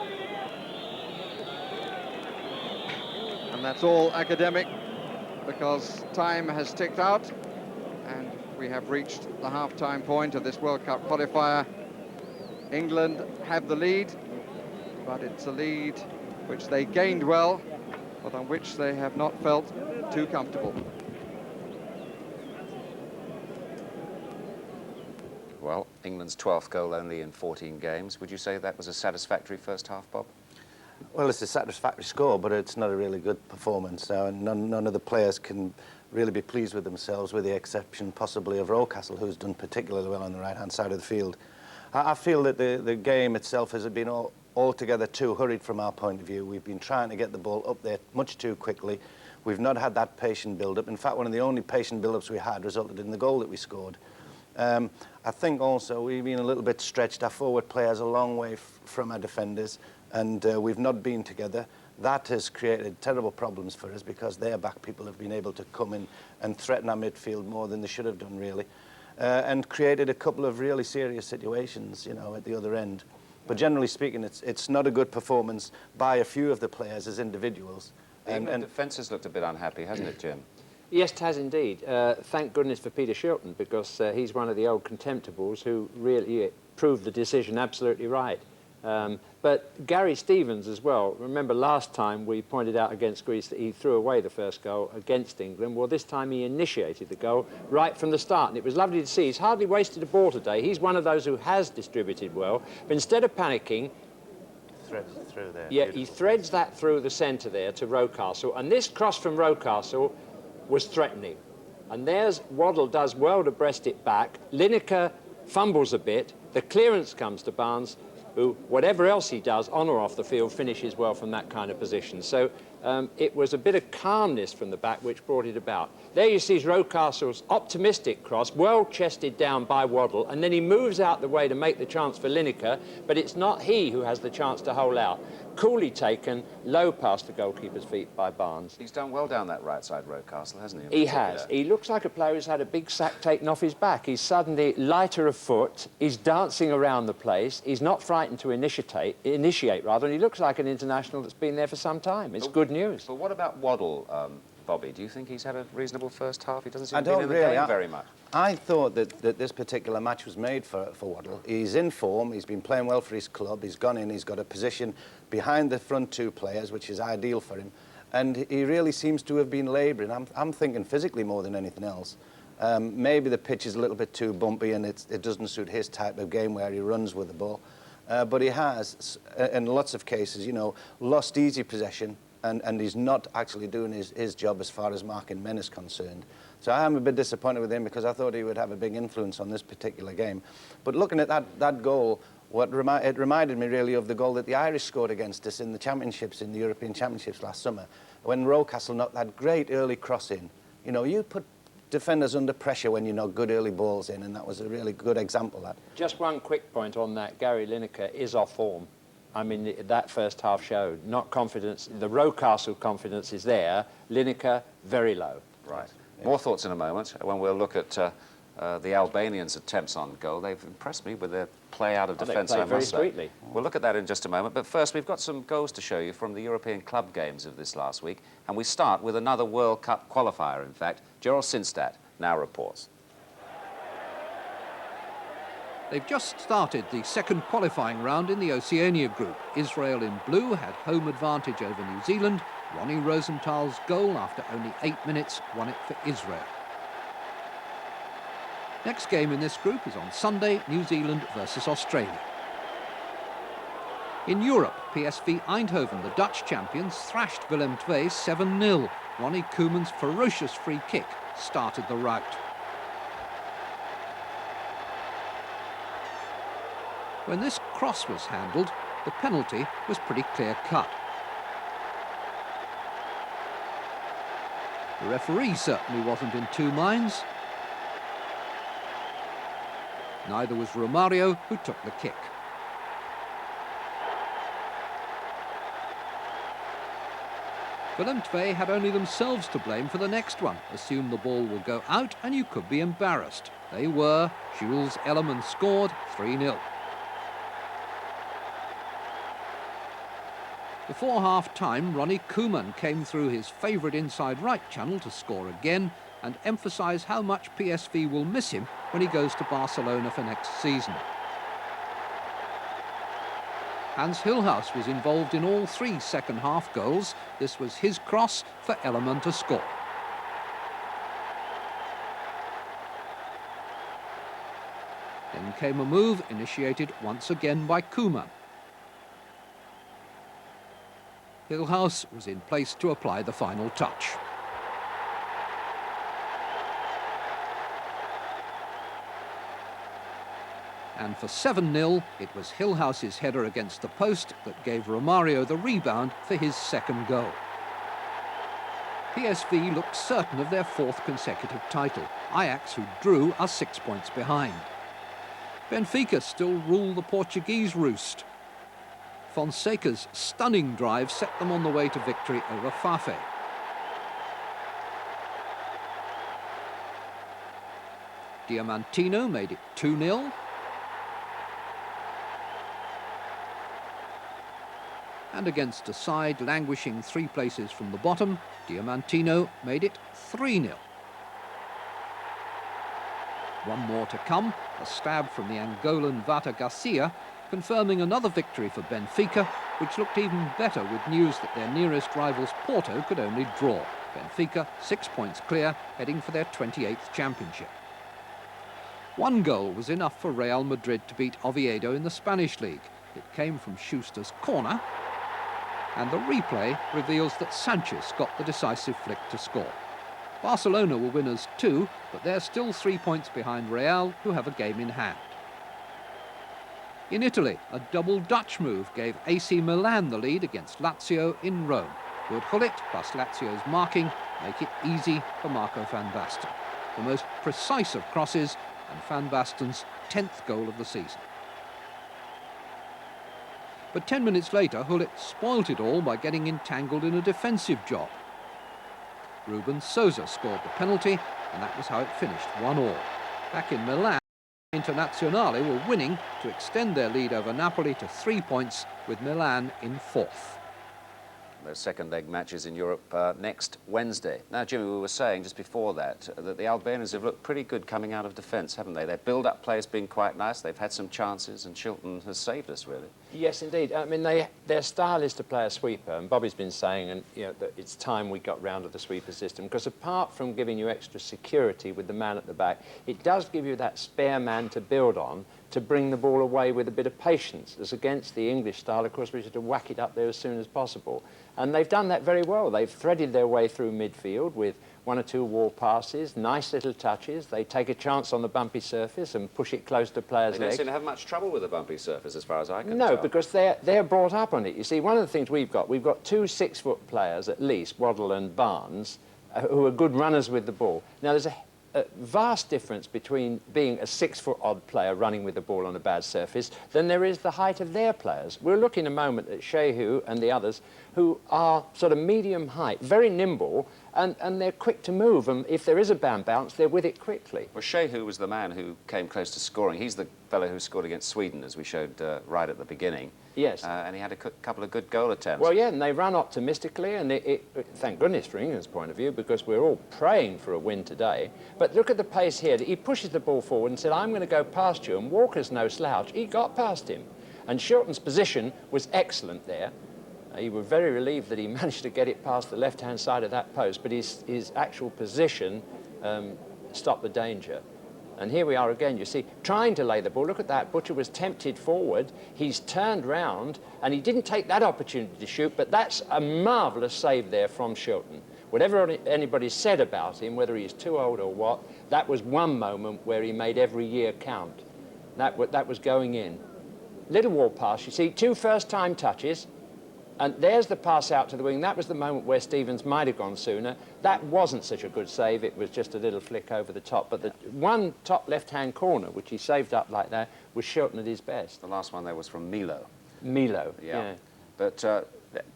And that's all academic, because time has ticked out and we have reached the half-time point of this World Cup qualifier. England have the lead, but it's a lead which they gained well, but on which they have not felt too comfortable. Well, England's 12th goal only in 14 games. Would you say that was a satisfactory first half, Bob? Well, it's a satisfactory score, but it's not a really good performance. None of the players can really be pleased with themselves, with the exception possibly of Rocastle, who's done particularly well on the right-hand side of the field. I feel that the game itself has been altogether too hurried from our point of view. We've been trying to get the ball up there much too quickly. We've not had that patient build-up. In fact, one of the only patient build-ups we had resulted in the goal that we scored. I think also we've been a little bit stretched. Our forward players a long way from our defenders, and we've not been together. That has created terrible problems for us, because their back people have been able to come in and threaten our midfield more than they should have done, really, and created a couple of really serious situations, you know, at the other end. But generally speaking, it's not a good performance by a few of the players as individuals. The England defence has looked a bit unhappy, hasn't it, Jim? Yes, it has indeed. Thank goodness for Peter Shilton, because he's one of the old contemptibles who really proved the decision absolutely right. But Gary Stevens as well, remember last time we pointed out against Greece that he threw away the first goal against England. Well, this time he initiated the goal right from the start, and it was lovely to see. He's hardly wasted a ball today. He's one of those who has distributed well, but instead of panicking, Threads it through there. yeah, he threads that through the centre there to Rocastle, and this cross from Rocastle was threatening. And there's Waddle does well to breast it back. Lineker fumbles a bit. The clearance comes to Barnes, who, whatever else he does, on or off the field, finishes well from that kind of position. So it was a bit of calmness from the back which brought it about. There you see Rocastle's optimistic cross, well chested down by Waddle, and then he moves out the way to make the chance for Lineker, but it's not he who has the chance to hole out. Coolly taken, low past the goalkeeper's feet by Barnes. He's done well down that right side, Rocastle, hasn't he? He has. He looks like a player who's had a big sack taken off his back. He's suddenly lighter of foot. He's dancing around the place. He's not frightened to initiate, and he looks like an international that's been there for some time. It's good news. But what about Waddle, Bobby? Do you think he's had a reasonable first half? He doesn't seem to I be don't in the really. game very much. I thought that this particular match was made for Waddle. He's in form. He's been playing well for his club. He's gone in. He's got a position behind the front two players, which is ideal for him. And he really seems to have been labouring. I'm thinking physically more than anything else. Maybe the pitch is a little bit too bumpy and it doesn't suit his type of game where he runs with the ball. But he has, in lots of cases, you know, lost easy possession. And he's not actually doing his job as far as marking men is concerned. So I am a bit disappointed with him because I thought he would have a big influence on this particular game. But looking at that goal, it reminded me really of the goal that the Irish scored against us in the championships, in the European Championships last summer, when Rocastle knocked that great early cross in. You know, you put defenders under pressure when you knock good early balls in, and that was a really good example of that. Just one quick point on that. Gary Lineker is off form. I mean, that first half showed. Not confidence. The Rocastle confidence is there. Lineker, very low. Right. Yeah. More thoughts in a moment when we'll look at the Albanians' attempts on goal. They've impressed me with their play out of defence, I must say. Very sweetly. We'll look at that in just a moment. But first, we've got some goals to show you from the European club games of this last week. And we start with another World Cup qualifier, in fact. Gerald Sinstadt now reports. They've just started the second qualifying round in the Oceania group. Israel in blue had home advantage over New Zealand. Ronnie Rosenthal's goal after only 8 minutes won it for Israel. Next game in this group is on Sunday, New Zealand versus Australia. In Europe, PSV Eindhoven, the Dutch champions, thrashed Willem II 7-0. Ronnie Koeman's ferocious free kick started the rout. When this cross was handled, the penalty was pretty clear-cut. The referee certainly wasn't in two minds. Neither was Romario, who took the kick. Willem II had only themselves to blame for the next one. Assume the ball will go out and you could be embarrassed. They were. Jules Ellerman scored 3-0. Before half-time, Ronnie Koeman came through his favourite inside right channel to score again and emphasise how much PSV will miss him when he goes to Barcelona for next season. Hans Hilhaus was involved in all three second-half goals. This was his cross for Ellerman to score. Then came a move initiated once again by Koeman. Hilhaus was in place to apply the final touch. And for 7-0, it was Hilhaus's header against the post that gave Romario the rebound for his second goal. PSV looked certain of their fourth consecutive title. Ajax, who drew, are 6 points behind. Benfica still rule the Portuguese roost. Fonseca's stunning drive set them on the way to victory over Fafe. Diamantino made it 2-0. And against a side languishing 3 places from the bottom, Diamantino made it 3-0. One more to come, a stab from the Angolan Vata Garcia, confirming another victory for Benfica, which looked even better with news that their nearest rivals Porto could only draw. Benfica 6 points clear, heading for their 28th championship. 1 goal was enough for Real Madrid to beat Oviedo in the Spanish league. It came from Schuster's corner, and the replay reveals that Sanchez got the decisive flick to score. Barcelona were winners too, but they're still 3 points behind Real, who have a game in hand. In Italy, a double Dutch move gave AC Milan the lead against Lazio in Rome. Would Gullit plus Lazio's marking make it easy for Marco van Basten? The most precise of crosses and Van Basten's 10th goal of the season. But 10 minutes later, Gullit spoilt it all by getting entangled in a defensive job. Ruben Sousa scored the penalty, and that was how it finished, 1-1. Back in Milan, Internazionale were winning to extend their lead over Napoli to 3 points, with Milan in 4th. Those second leg matches in Europe next Wednesday. Now, Jimmy, we were saying just before that the Albanians have looked pretty good coming out of defence, haven't they? Their build-up play has been quite nice. They've had some chances, and Chilton has saved us, really. Yes, indeed. I mean, their style is to play a sweeper, and Bobby's been saying, and you know, that it's time we got round to the sweeper system, because apart from giving you extra security with the man at the back, it does give you that spare man to build on, to bring the ball away with a bit of patience, as against the English style, of course, which is to whack it up there as soon as possible. And they've done that very well. They've threaded their way through midfield with 1 or 2 wall passes, nice little touches. They take a chance on the bumpy surface and push it close to players' legs. They don't seem to have much trouble with the bumpy surface, as far as I can tell. No, because they're brought up on it. You see, one of the things we've got 2 6-foot players, at least, Waddle and Barnes, who are good runners with the ball. Now, there's a vast difference between being a 6-foot-odd player running with the ball on a bad surface than there is the height of their players. We'll look in a moment at Shehu and the others, who are sort of medium height, very nimble, and they're quick to move, and if there is a bounce, they're with it quickly. Well, Shehu was the man who came close to scoring. He's the fellow who scored against Sweden, as we showed right at the beginning. Yes. And he had a couple of good goal attempts. Well, yeah, and they ran optimistically, and thank goodness from England's point of view, because we're all praying for a win today. But look at the pace here. He pushes the ball forward and said, I'm going to go past you, and Walker's no slouch. He got past him. And Shilton's position was excellent there. You were very relieved that he managed to get it past the left-hand side of that post, but his actual position stopped the danger. And here we are again, you see, trying to lay the ball. Look at that. Butcher was tempted forward. He's turned round, and he didn't take that opportunity to shoot, but that's a marvellous save there from Shilton. Whatever anybody said about him, whether he's too old or what, that was one moment where he made every year count. That was going in. Little wall pass, you see, 2 first-time touches, and there's the pass out to the wing. That was the moment where Stevens might have gone sooner. That wasn't such a good save. It was just a little flick over the top. But the one top left-hand corner, which he saved up like that, was Shilton at his best. The last one there was from Milo. Milo, yeah. But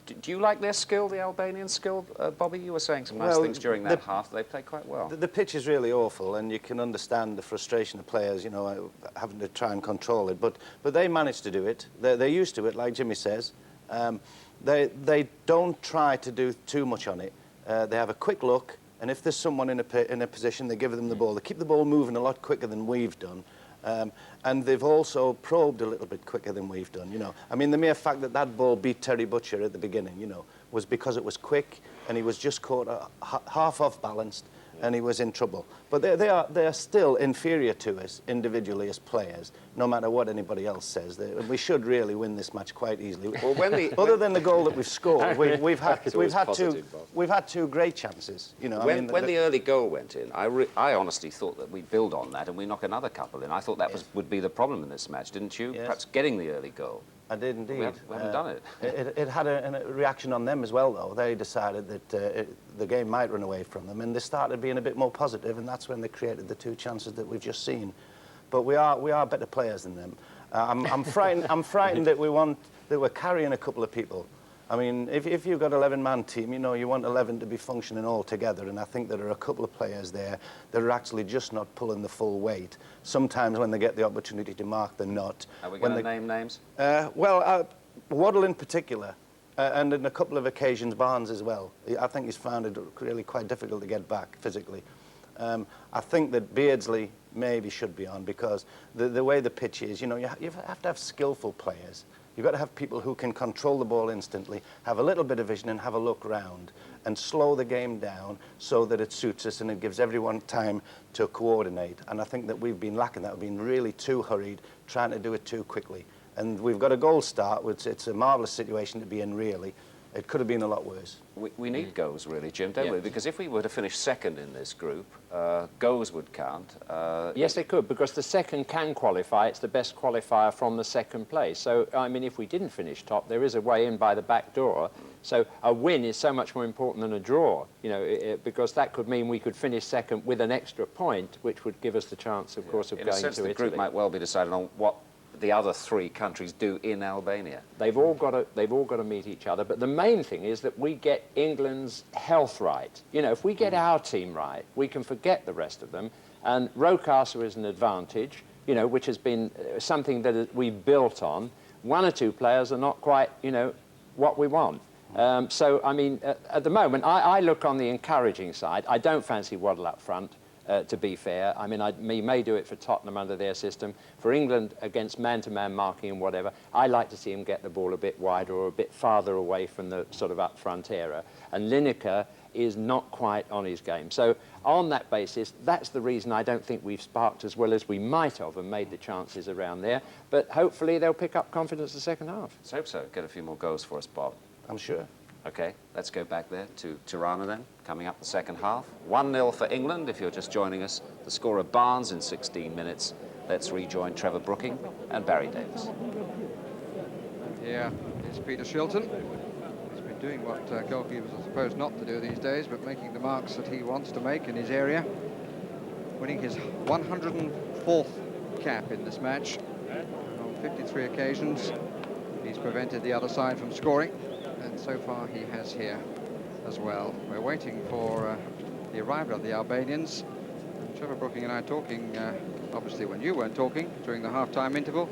do you like their skill, the Albanian skill, Bobby? You were saying some nice things during that half. They played quite well. The pitch is really awful, and you can understand the frustration of players, you know, having to try and control it. But they managed to do it. They're used to it, like Jimmy says. They don't try to do too much on it. They have a quick look, and if there's someone in a position, they give them the ball. They keep the ball moving a lot quicker than we've done. And they've also probed a little bit quicker than we've done, you know. I mean, the mere fact that that ball beat Terry Butcher at the beginning, you know, was because it was quick, and he was just caught half off balanced, and he was in trouble. But they are still inferior to us individually as players, no matter what anybody else says. We should really win this match quite easily. Well, other than the goal that we've scored, we've had 2 great chances. You know, when the early goal went in, I honestly thought that we'd build on that and we knock another couple in. I thought that would be the problem in this match, didn't you? Yes. Perhaps getting the early goal. I did indeed. We haven't done it. It had a reaction on them as well, though. They decided that the game might run away from them, and they started being a bit more positive, and that's when they created the 2 chances that we've just seen. But we are better players than them. I'm frightened. I'm frightened that we're carrying a couple of people. I mean, if you've got an 11-man team, you know, you want 11 to be functioning all together, and I think there are a couple of players there that are actually just not pulling the full weight. Sometimes when they get the opportunity to mark, they're not. Are we going to name names? Waddle in particular. And on a couple of occasions, Barnes as well. I think he's found it really quite difficult to get back physically. I think that Beardsley maybe should be on, because the way the pitch is, you know, you have to have skillful players. You've got to have people who can control the ball instantly, have a little bit of vision and have a look round and slow the game down so that it suits us and it gives everyone time to coordinate. And I think that we've been lacking that. We've been really too hurried, trying to do it too quickly. And we've got a goal start, which it's a marvellous situation to be in, really. It could have been a lot worse. We need goals, really, Jim, don't we? Because if we were to finish second in this group, goals would count. Yes, they could, because the second can qualify. It's the best qualifier from the second place. So, I mean, if we didn't finish top, there is a way in by the back door. So a win is so much more important than a draw, you know, because that could mean we could finish second with an extra point, which would give us the chance, of course, of going to Italy. In a sense, the group might well be decided on what the other three countries do in Albania. They've all got to meet each other, but the main thing is that we get England's health right. You know, if we get our team right, we can forget the rest of them, and Rocastle is an advantage, you know, which has been something that we've built on. One or two players are not quite, you know, what we want. So, I mean, at the moment, I look on the encouraging side. I don't fancy Waddle up front. To be fair, I mean, we may do it for Tottenham under their system. For England, against man-to-man marking and whatever, I like to see him get the ball a bit wider or a bit farther away from the sort of up-front area. And Lineker is not quite on his game. So on that basis, that's the reason I don't think we've sparked as well as we might have and made the chances around there. But hopefully they'll pick up confidence the second half. Let's hope so. Get a few more goals for us, Bob. I'm sure. OK, let's go back there to Tirana then, coming up the second half. 1-0 for England, if you're just joining us. The score of Barnes in 16 minutes. Let's rejoin Trevor Brooking and Barry Davis. Yeah, it's Peter Shilton. He's been doing what goalkeepers are supposed not to do these days, but making the marks that he wants to make in his area. Winning his 104th cap in this match. On 53 occasions, he's prevented the other side from scoring. And so far he has here as well. We're waiting for the arrival of the Albanians. Trevor Brooking and I talking, obviously when you weren't talking, during the half-time interval.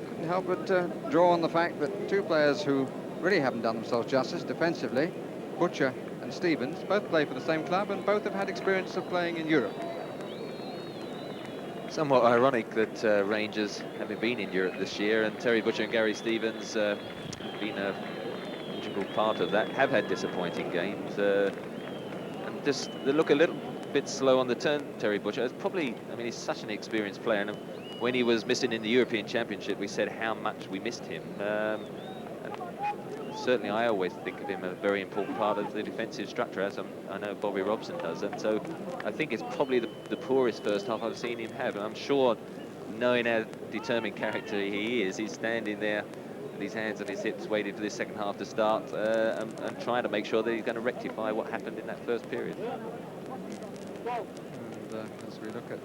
Couldn't help but draw on the fact that two players who really haven't done themselves justice defensively, Butcher and Stevens, both play for the same club and both have had experience of playing in Europe. Somewhat ironic that Rangers haven't been in Europe this year, and Terry Butcher and Gary Stevens have been a part of that, have had disappointing games, and just they look a little bit slow on the turn. Terry Butcher is probably, I mean, he's such an experienced player, and when he was missing in the European Championship, we said how much we missed him. And certainly, I always think of him as a very important part of the defensive structure, as I know Bobby Robson does. And so, I think it's probably the poorest first half I've seen him have. And I'm sure, knowing how determined character he is, he's standing there his hands on his hips, waiting for this second half to start and trying to make sure that he's going to rectify what happened in that first period. And as we look at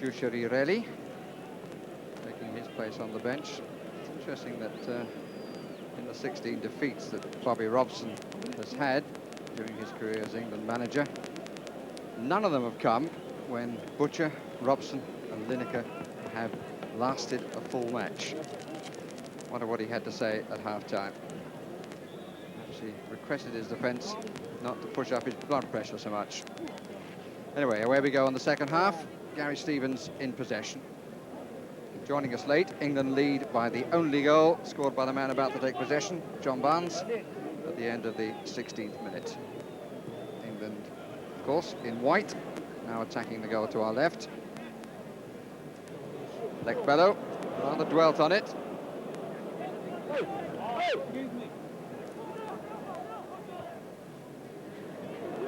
Sciusciarelli taking his place on the bench, it's interesting that in the 16 defeats that Bobby Robson has had during his career as England manager, none of them have come when Butcher, Robson and Lineker have lasted a full match. Wonder what he had to say at half-time. Actually requested his defence not to push up his blood pressure so much. Anyway, away we go on the second half. Gary Stevens in possession. Joining us late, England lead by the only goal scored by the man about to take possession, John Barnes, at the end of the 16th minute. England, of course, in white, now attacking the goal to our left. Lekbello rather dwelt on it.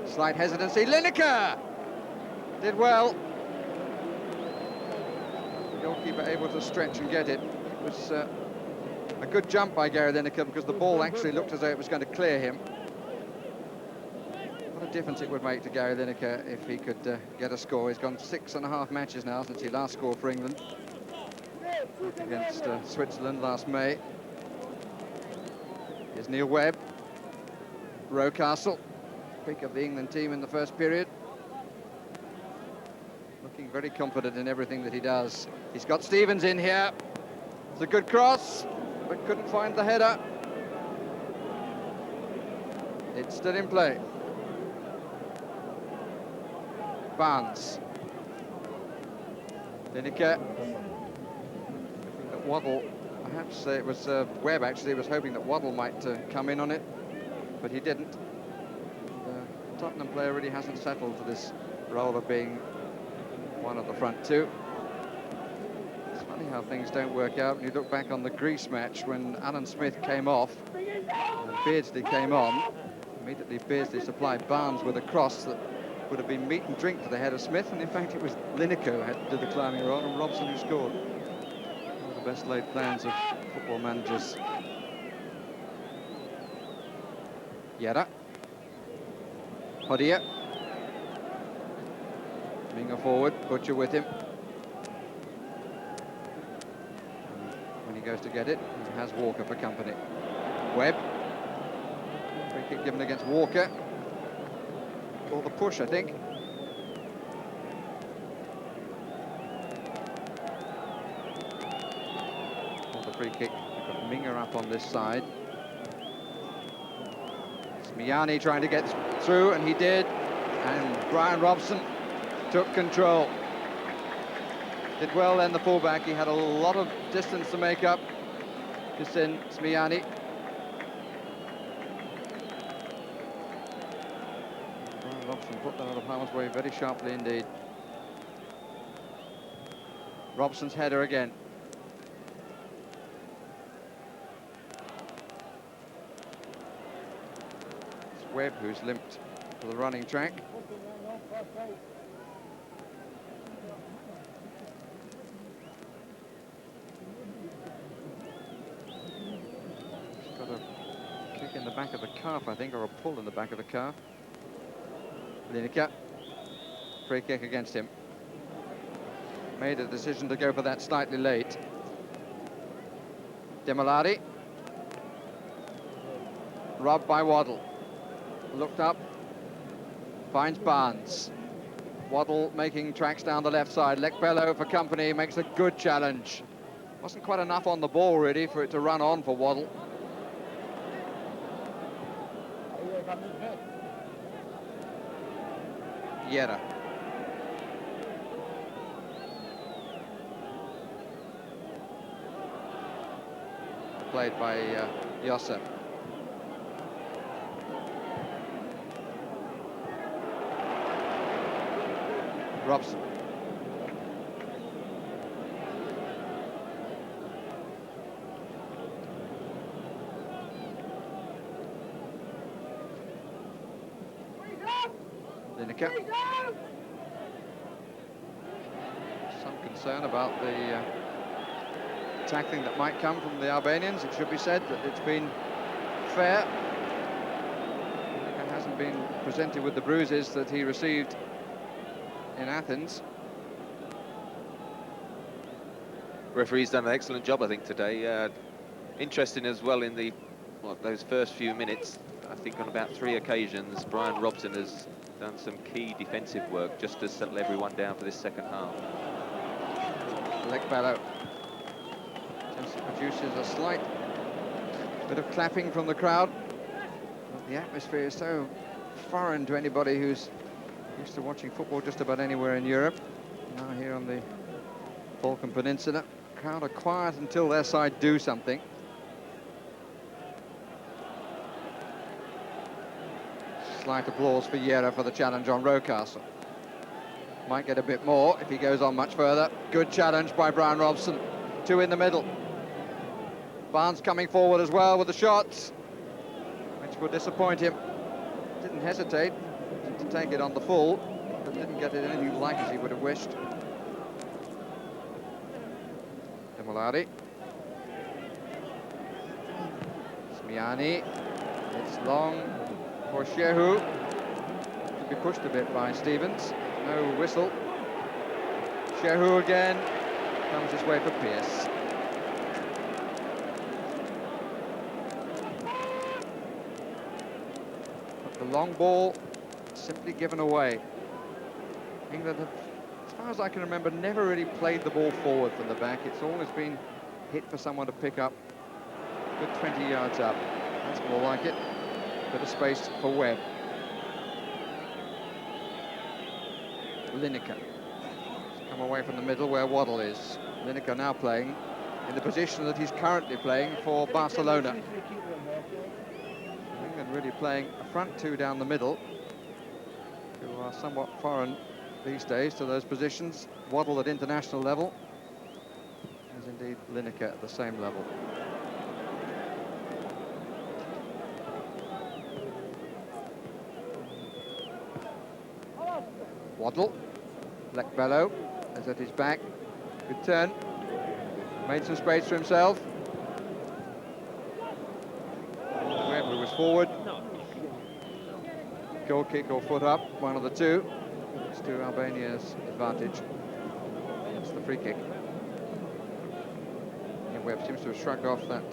Slight hesitancy. Lineker did well. The goalkeeper able to stretch and get it. It was a good jump by Gary Lineker because the ball actually looked as though it was going to clear him. What a difference it would make to Gary Lineker if he could get a score. He's gone 6.5 matches now since he last scored for England against Switzerland last May. Here's Neil Webb. Rocastle, pick of the England team in the first period. Looking very confident in everything that he does. He's got Stevens in here. It's a good cross. but couldn't find the header. It's still in play. Barnes. Lineker. Waddle, perhaps it was Webb actually was hoping that Waddle might come in on it, but he didn't. The Tottenham player really hasn't settled for this role of being one of the front two. It's funny how things don't work out when you look back on the Greece match when Alan Smith came off and Beardsley came on. Immediately Beardsley supplied Barnes with a cross that would have been meat and drink to the head of Smith, and in fact it was Lineker who had to do the climbing role and Robson who scored. One of the best laid plans of football managers. Yera. Hodia. Minga forward, Butcher with him. When he goes to get it, he has Walker for company. Webb. Free kick given against Walker. Or the push, I think. Or the free kick. We've got Minga up on this side. Smiani trying to get through, and he did. And Brian Robson took control. Did well then, the fullback. He had a lot of distance to make up. Hussein Smiani. Brian Robson put that out of harm's way very sharply indeed. Robson's header again. It's Webb who's limped to the running track. He's got a kick in the back of the calf, I think, or a pull in the back of the calf. Lineker, free kick against him. Made a decision to go for that slightly late. Demolari. Robbed by Waddle. Looked up. Finds Barnes. Waddle making tracks down the left side. Lekbello for company, makes a good challenge. Wasn't quite enough on the ball, really, for it to run on for Waddle. Yera. Played by Yosef. Robson. Lineker. Some concern about the tackling that might come from the Albanians. It should be said that it's been fair. Lineker hasn't been presented with the bruises that he received in Athens. Referee's done an excellent job, I think, today. Interesting as well in the those first few minutes. I think on about 3 occasions, Brian Robson has done some key defensive work just to settle everyone down for this second half. Lekbello just produces a slight bit of clapping from the crowd. But the atmosphere is so foreign to anybody who's used to watching football just about anywhere in Europe. Now here on the Balkan Peninsula, crowd are quiet until their side do something. Slight applause for Yera for the challenge on Rocastle. Might get a bit more if he goes on much further. Good challenge by Brian Robson. 2 in the middle. Barnes coming forward as well with the shots, which will disappoint him. Didn't hesitate to take it on the full, but didn't get it anything like as he would have wished. Demolari. Smiani. It's long for Shehu. To be pushed a bit by Stevens. No whistle. Shehu again. Comes his way for Pearce. But the long ball simply given away. England have, as far as I can remember, never really played the ball forward from the back. It's always been hit for someone to pick up Good 20 yards up. That's more like it. Bit of space for Webb. Lineker. Come away from the middle where Waddle is. Lineker now playing in the position that he's currently playing for Barcelona. England really playing a front two down the middle, who are somewhat foreign these days to those positions. Waddle at international level, as indeed Lineker at the same level. Waddle, Lekbello is at his back. Good turn. Made some space for himself. Webb, who was forward. Goal kick or foot up, one of the two. It's to Albania's advantage. That's the free kick. And Webb seems to have shrugged off that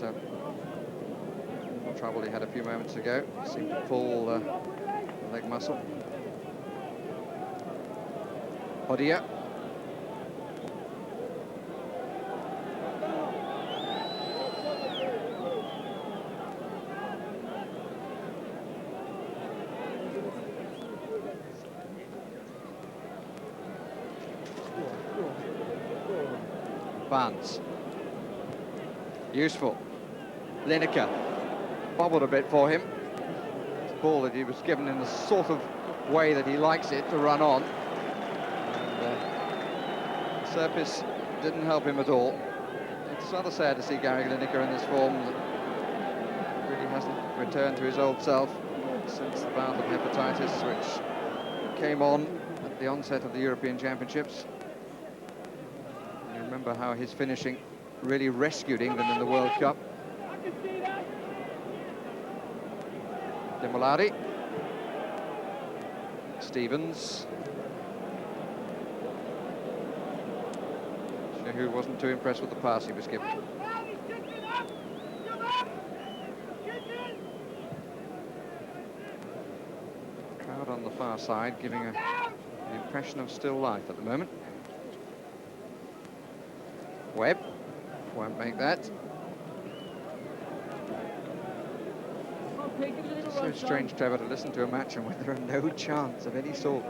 trouble he had a few moments ago. Seemed to pull the leg muscle. Odia. Barnes. Useful. Lineker. Bobbled a bit for him. It's a ball that he was given in the sort of way that he likes it to run on. And the surface didn't help him at all. It's rather sad to see Gary Lineker in this form. That really hasn't returned to his old self since the bout of hepatitis, which came on at the onset of the European Championships. Remember how his finishing really rescued England in the World Cup. Demolari. Stevens. Who wasn't too impressed with the pass he was given. Crowd on the far side giving an impression of still life at the moment. Webb won't make that. It's so strange, Trevor, to listen to a match and when there are no chance of any sort.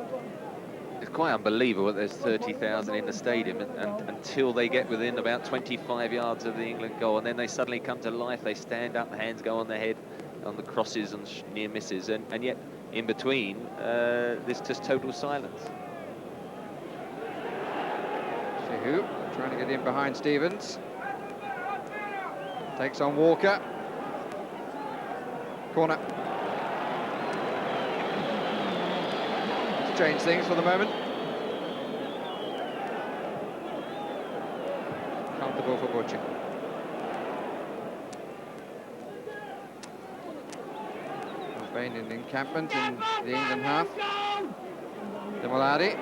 It's quite unbelievable that there's 30,000 in the stadium and until they get within about 25 yards of the England goal, and then they suddenly come to life. They stand up, hands go on their head on the crosses and near misses, and yet in between there's just total silence. Shehu trying to get in behind Stevens. Takes on Walker. Corner. Let's change things for the moment. Comfortable for Butcher. Albanian encampment in the England half. Demolari.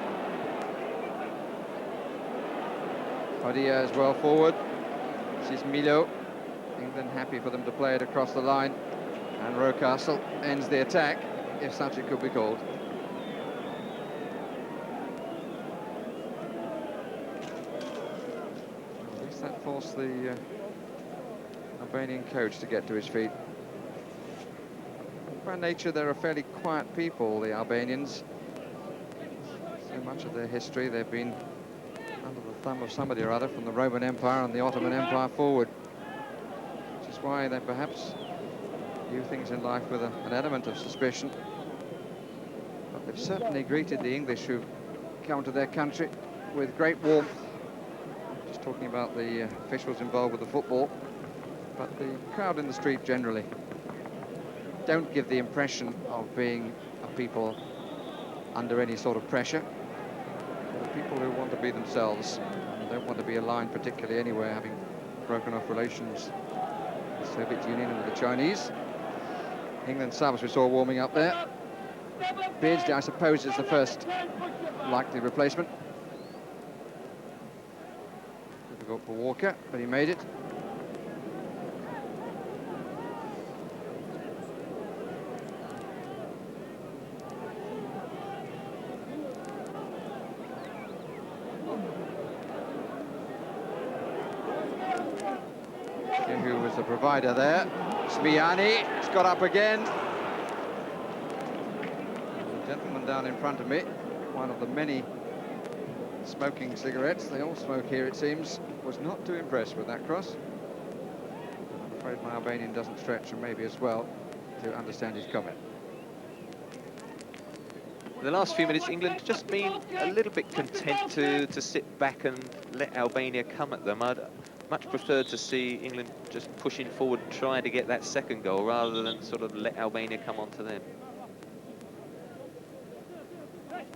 Odia is well forward. This is Milo. England happy for them to play it across the line. And Rocastle ends the attack, if such it could be called. At least that forced the Albanian coach to get to his feet. By nature, they're a fairly quiet people, the Albanians. So much of their history, they've been under the thumb of somebody or other from the Roman Empire and the Ottoman Empire forward. Which is why they perhaps view things in life with an element of suspicion. But they've certainly greeted the English who've come to their country with great warmth. Just talking about the officials involved with the football. But the crowd in the street generally don't give the impression of being a people under any sort of pressure. They're people who want to be themselves and don't want to be aligned particularly anywhere, having broken off relations with the Soviet Union and with the Chinese. England subs we saw warming up there. Beardsley, I suppose, is the first likely replacement. Difficult for Walker, but he made it. Lineker, who was the provider there. Smiani, it's got up again. The gentleman down in front of me, one of the many smoking cigarettes they all smoke here, it seems, was not too impressed with that cross. I'm afraid my Albanian doesn't stretch, and maybe as well, to understand his comment. In the last few minutes, England just been a little bit content to sit back and let Albania come at them. I'd much preferred to see England just pushing forward, trying to get that second goal, rather than sort of let Albania come onto them.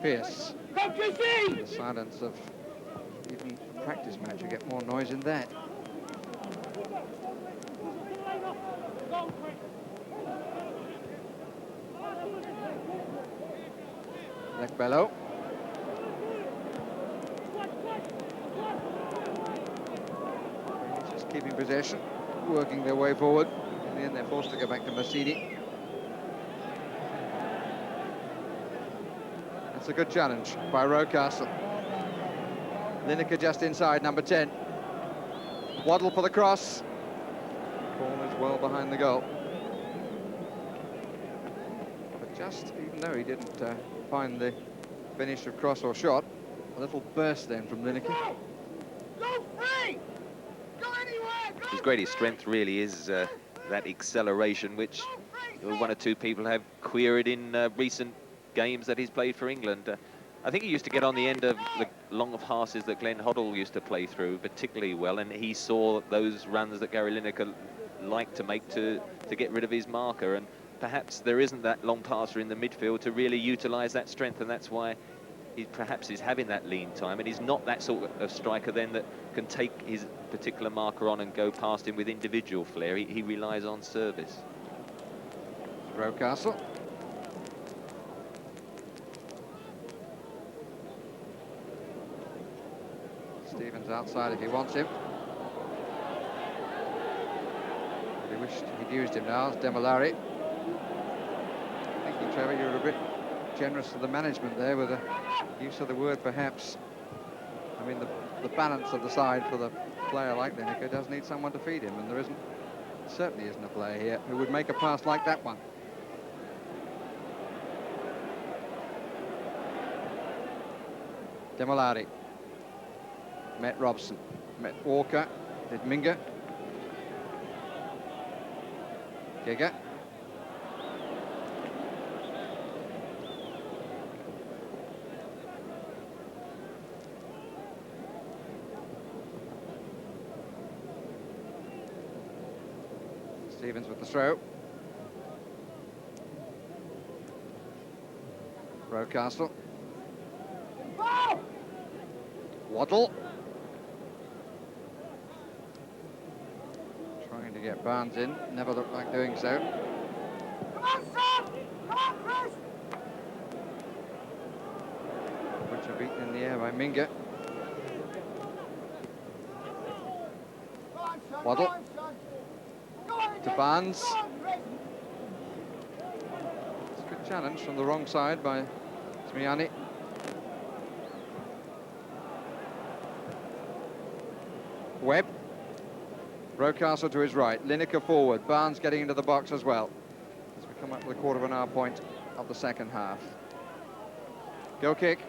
Pierce. The silence of even a practice match, you get more noise in that. Lekbello. Just keeping possession, working their way forward. In the end, they're forced to go back to Massini. That's a good challenge by Rocastle. Lineker just inside, number 10. Waddle for the cross. Ball is well behind the goal. But just, even though he didn't find the finish of cross or shot, a little burst then from Lineker. Go free! Go anywhere! Go His greatest strength really is that acceleration, which one or two people have queried in recent games that he's played for England. I think he used to get on the end of the long passes that Glenn Hoddle used to play through particularly well, and he saw those runs that Gary Lineker liked to make to get rid of his marker, and perhaps there isn't that long passer in the midfield to really utilise that strength, and that's why he perhaps is having that lean time, and he's not that sort of striker then that can take his particular marker on and go past him with individual flair. He relies on service. Rocastle. Stevens outside if he wants him. He wished he'd used him now. It's Demolari. Thank you, Trevor. You're a bit generous to the management there with the use of the word perhaps. I mean, the balance of the side for the player like Lineker does need someone to feed him, and there certainly isn't a player here who would make a pass like that one. Demolari. Met Robson, met Walker, did Minga. Giga. Stevens with the throw. Rocastle. Waddle. Trying to get Barnes in, never looked like doing so. Come on, son! Come on, Chris! Which are beaten in the air by Minga. Go on, son! Waddle. Go on, son! Go on, To Chris. Barnes. Go on, Chris. It's a good challenge from the wrong side by Smiani. Webb. Rocastle to his right. Lineker forward. Barnes getting into the box as well. As we come up to the quarter of an hour point of the second half. Goal kick.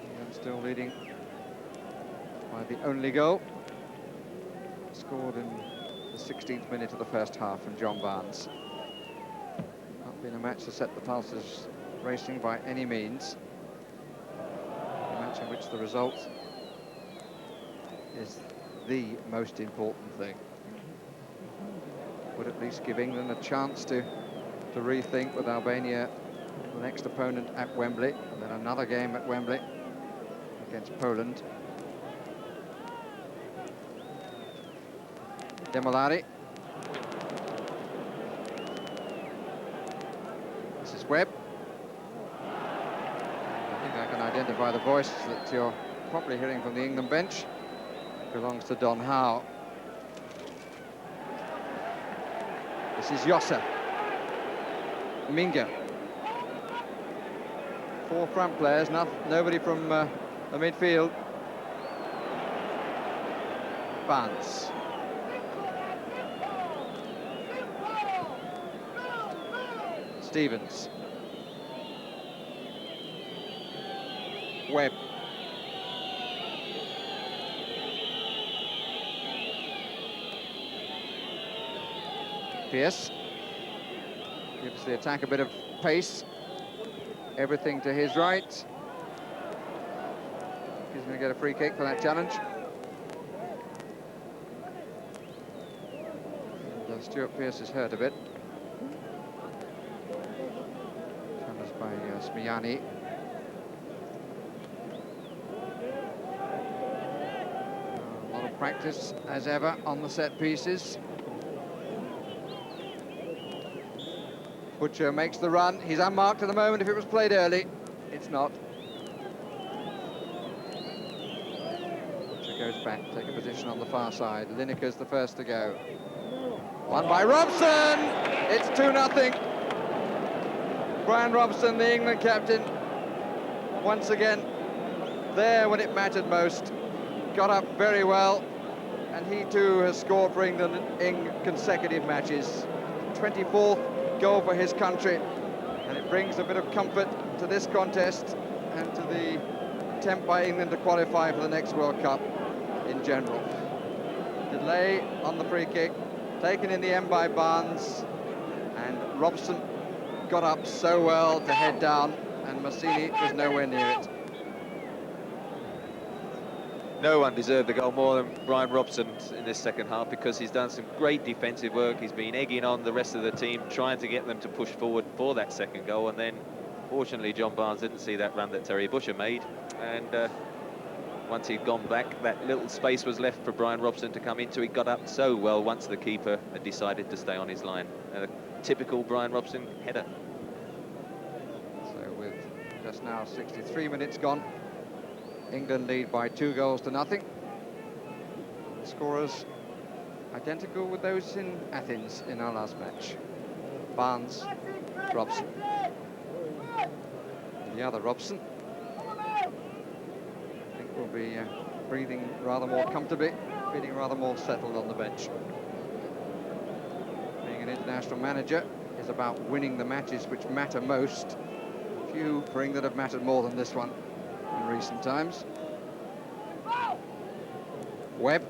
England still leading by the only goal. Scored in the 16th minute of the first half from John Barnes. Not been a match to set the pulses racing by any means. A match in which the result is the most important thing. Would at least give England a chance to rethink with Albania, the next opponent at Wembley, and then another game at Wembley against Poland. Demolari. This is Webb. I think I can identify the voice that you're probably hearing from the England bench. It belongs to Don Howe. This is Yossa. Minga. 4 front players, nobody from the midfield. Barnes. Stevens. Webb. Pearce gives the attack a bit of pace. Everything to his right. He's going to get a free kick for that challenge. And, Stuart Pearce is hurt a bit. Challenged by Smiani. A lot of practice, as ever, on the set pieces. Butcher makes the run. He's unmarked at the moment. If it was played early, it's not. Butcher goes back, take a position on the far side. Lineker's the first to go. Won by Robson. It's 2-0. Brian Robson, the England captain, once again there when it mattered most. Got up very well, and he too has scored for England in consecutive matches. 24th goal for his country, and it brings a bit of comfort to this contest and to the attempt by England to qualify for the next World Cup in general. Delay on the free kick, taken in the end by Barnes, and Robson got up so well to head down, and Massini was nowhere near it. No one deserved the goal more than Brian Robson in this second half, because he's done some great defensive work. He's been egging on the rest of the team, trying to get them to push forward for that second goal. And then, fortunately, John Barnes didn't see that run that Terry Butcher made. And once he'd gone back, that little space was left for Brian Robson to come into. He got up so well once the keeper had decided to stay on his line. A typical Brian Robson header. So with just now 63 minutes gone, England lead by 2-0. The scorers identical with those in Athens in our last match. Barnes, Robson. The other Robson, I think, will be breathing rather more comfortably, feeling rather more settled on the bench. Being an international manager is about winning the matches which matter most. Few for England have mattered more than this one in recent times. Webb.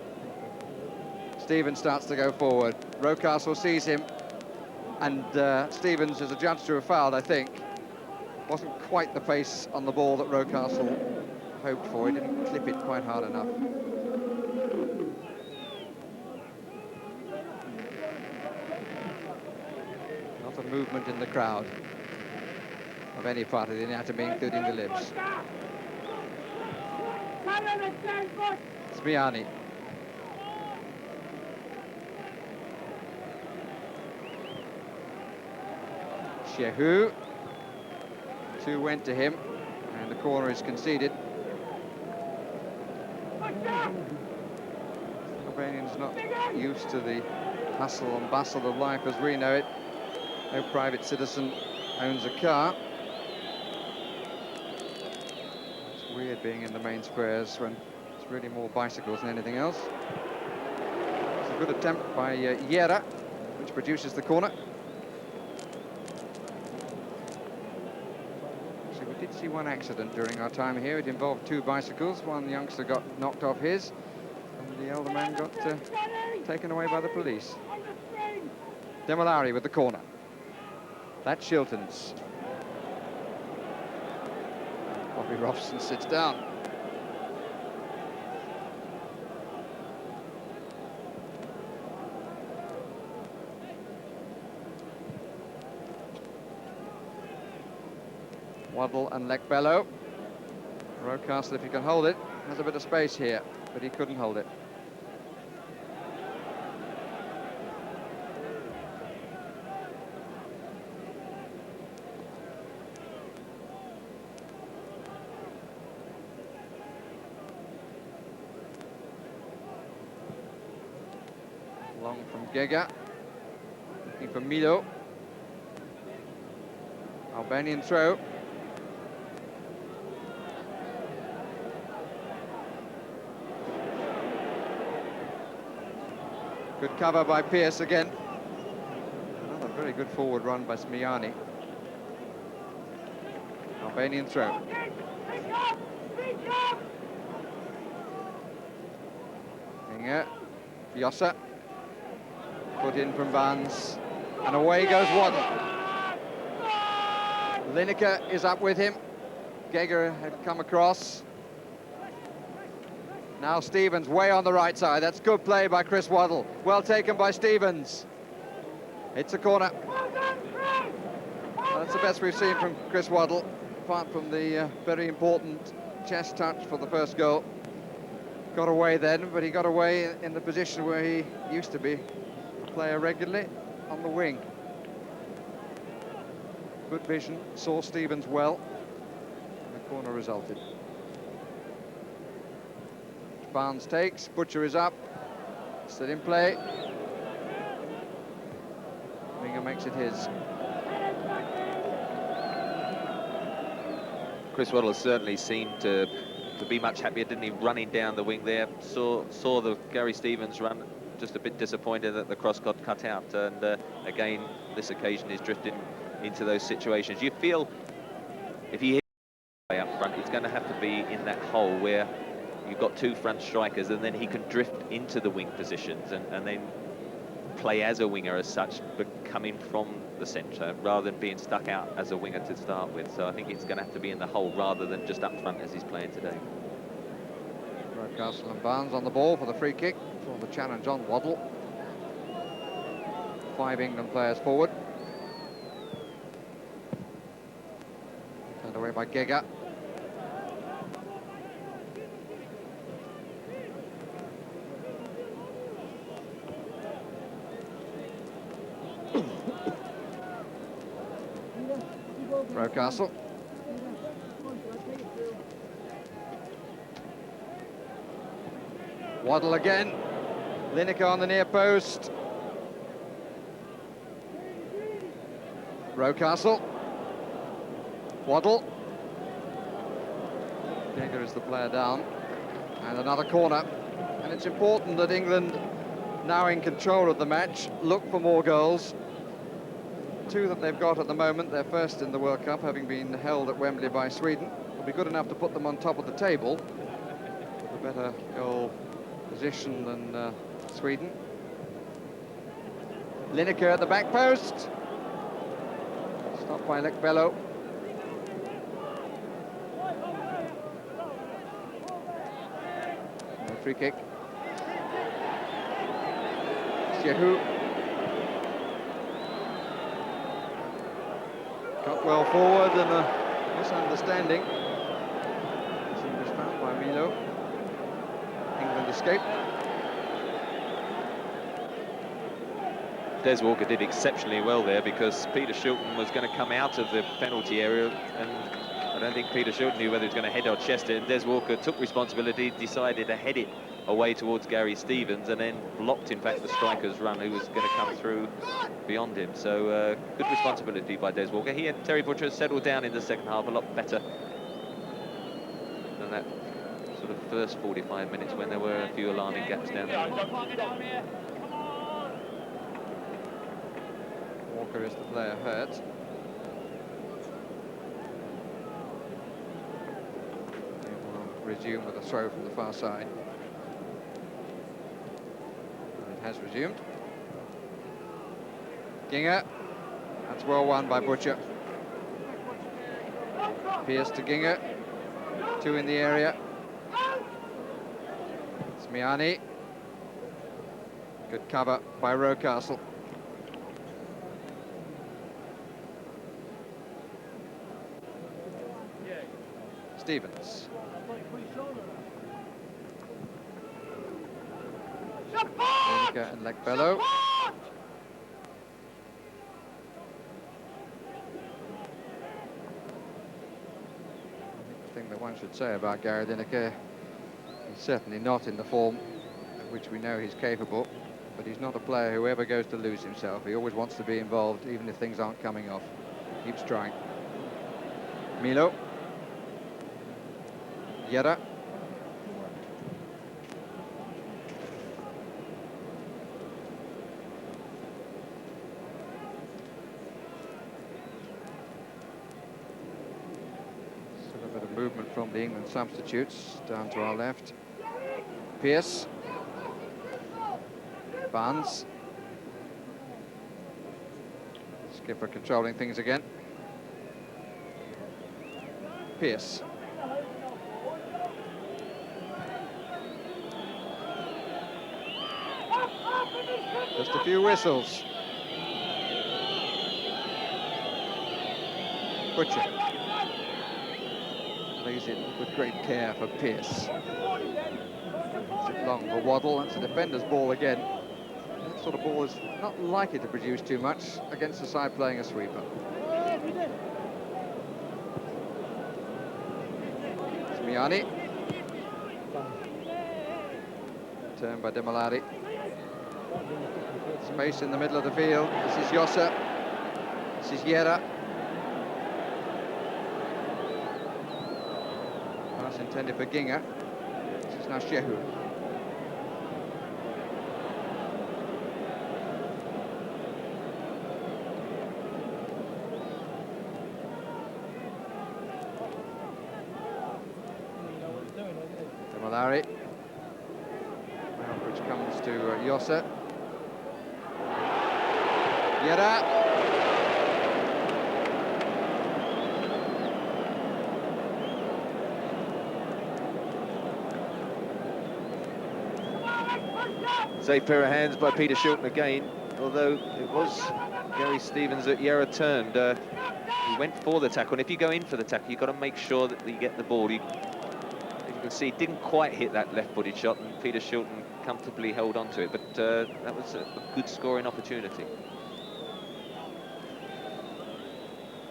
Stevens starts to go forward. Rocastle sees him, and Stevens is adjudged to have fouled, I think. Wasn't quite the pace on the ball that Rocastle hoped for. He didn't clip it quite hard enough. Not a movement in the crowd of any part of the anatomy, including the lips. Smiani. Shehu. 2 went to him, and the corner is conceded. Albanian's not used to the hustle and bustle of life as we know it. No private citizen owns a car. It's weird being in the main squares when it's really more bicycles than anything else. It's a good attempt by Yera, which produces the corner. So we did see one accident during our time here. It involved 2 bicycles. One youngster got knocked off his, and the elder man got taken away by the police. Demolari with the corner. That's Shilton's. Bobby Robson sits down. Waddle and Lekbello. Rocastle, if he can hold it, has a bit of space here, but he couldn't hold it. Long from Gega. Looking for Milo. Albanian throw. Good cover by Pearce again. Another very good forward run by Smiani. Albanian throw. Inge, Jossa. Put in from Barnes. And away goes Waddle. Lineker is up with him. Geiger had come across. Now Stevens way on the right side. That's good play by Chris Waddle. Well taken by Stevens. It's a corner. That's the best we've seen from Chris Waddle, apart from the very important chest touch for the first goal. Got away then, but he got away in the position where he used to be a player regularly, on the wing. Good vision, saw Stevens well, and the corner resulted. Barnes takes, Butcher is up, still in play. Winger makes it his. Chris Waddle certainly seemed to be much happier, didn't he, running down the wing there. Saw the Gary Stevens run, just a bit disappointed that the cross got cut out, and again, this occasion is drifting into those situations. You feel if he hits way up front, it's going to have to be in that hole where you've got two front strikers, and then he can drift into the wing positions and then play as a winger as such, but coming from the centre rather than being stuck out as a winger to start with. So I think it's going to have to be in the hole rather than just up front as he's playing today. Castle and Barnes on the ball for the free kick for the challenge on Waddle. 5 England players forward. Turned away by Geiger. Castle. Waddle again. Lineker on the near post. Rocastle. Waddle. Geiger is the player down. And another corner. And it's important that England, now in control of the match, look for more goals. 2 that they've got at the moment. They're first in the World Cup, having been held at Wembley by Sweden. Will be good enough to put them on top of the table with a better goal position than Sweden. Lineker at the back post. Stopped by Lekbello. No free kick. Shehu. Got well forward and a misunderstanding. It's found by Milo. England escape. Des Walker did exceptionally well there, because Peter Shilton was going to come out of the penalty area, and I don't think Peter Shilton knew whether he was going to head or chest it, and Des Walker took responsibility, decided to head it away towards Gary Stevens, and then blocked, in fact, the striker's run, who was going to come through beyond him. So good responsibility by Des Walker. He and Terry Butcher settled down in the second half a lot better than that sort of first 45 minutes when there were a few alarming gaps down there. Walker is the player hurt. They will resume with a throw from the far side. It has resumed. Ginger. That's well won by Butcher. Pearce to Ginger. 2 in the area. Smiani. Good cover by Rocastle. Stevens. Lineker and Lekbello. The thing that one should say about Gary Lineker, he's certainly not in the form of which we know he's capable, but he's not a player who ever goes to lose himself. He always wants to be involved, even if things aren't coming off. Keeps trying. Milo. Yera. movement from the England substitutes. Down to our left. Pearce. Barnes. Skipper controlling things again. Pearce. Just a few whistles. Butcher plays it with great care for Pearce. It's long for Waddle. That's a defender's ball again. That sort of ball is not likely to produce too much against the side playing a sweeper. Smiani. Turned by Demolari. Space in the middle of the field. This is Yossa. This is Yera. Pass intended for Ginga. This is now Shehu. Demolari. Which comes to Yossa. Yera. Safe pair of hands by Peter Shilton again, although it was Gary Stevens that Yera turned. He went for the tackle, and if you go in for the tackle, you've got to make sure that you get the ball. As you can see, didn't quite hit that left-footed shot, and Peter Shilton comfortably held on to it, but that was a good scoring opportunity.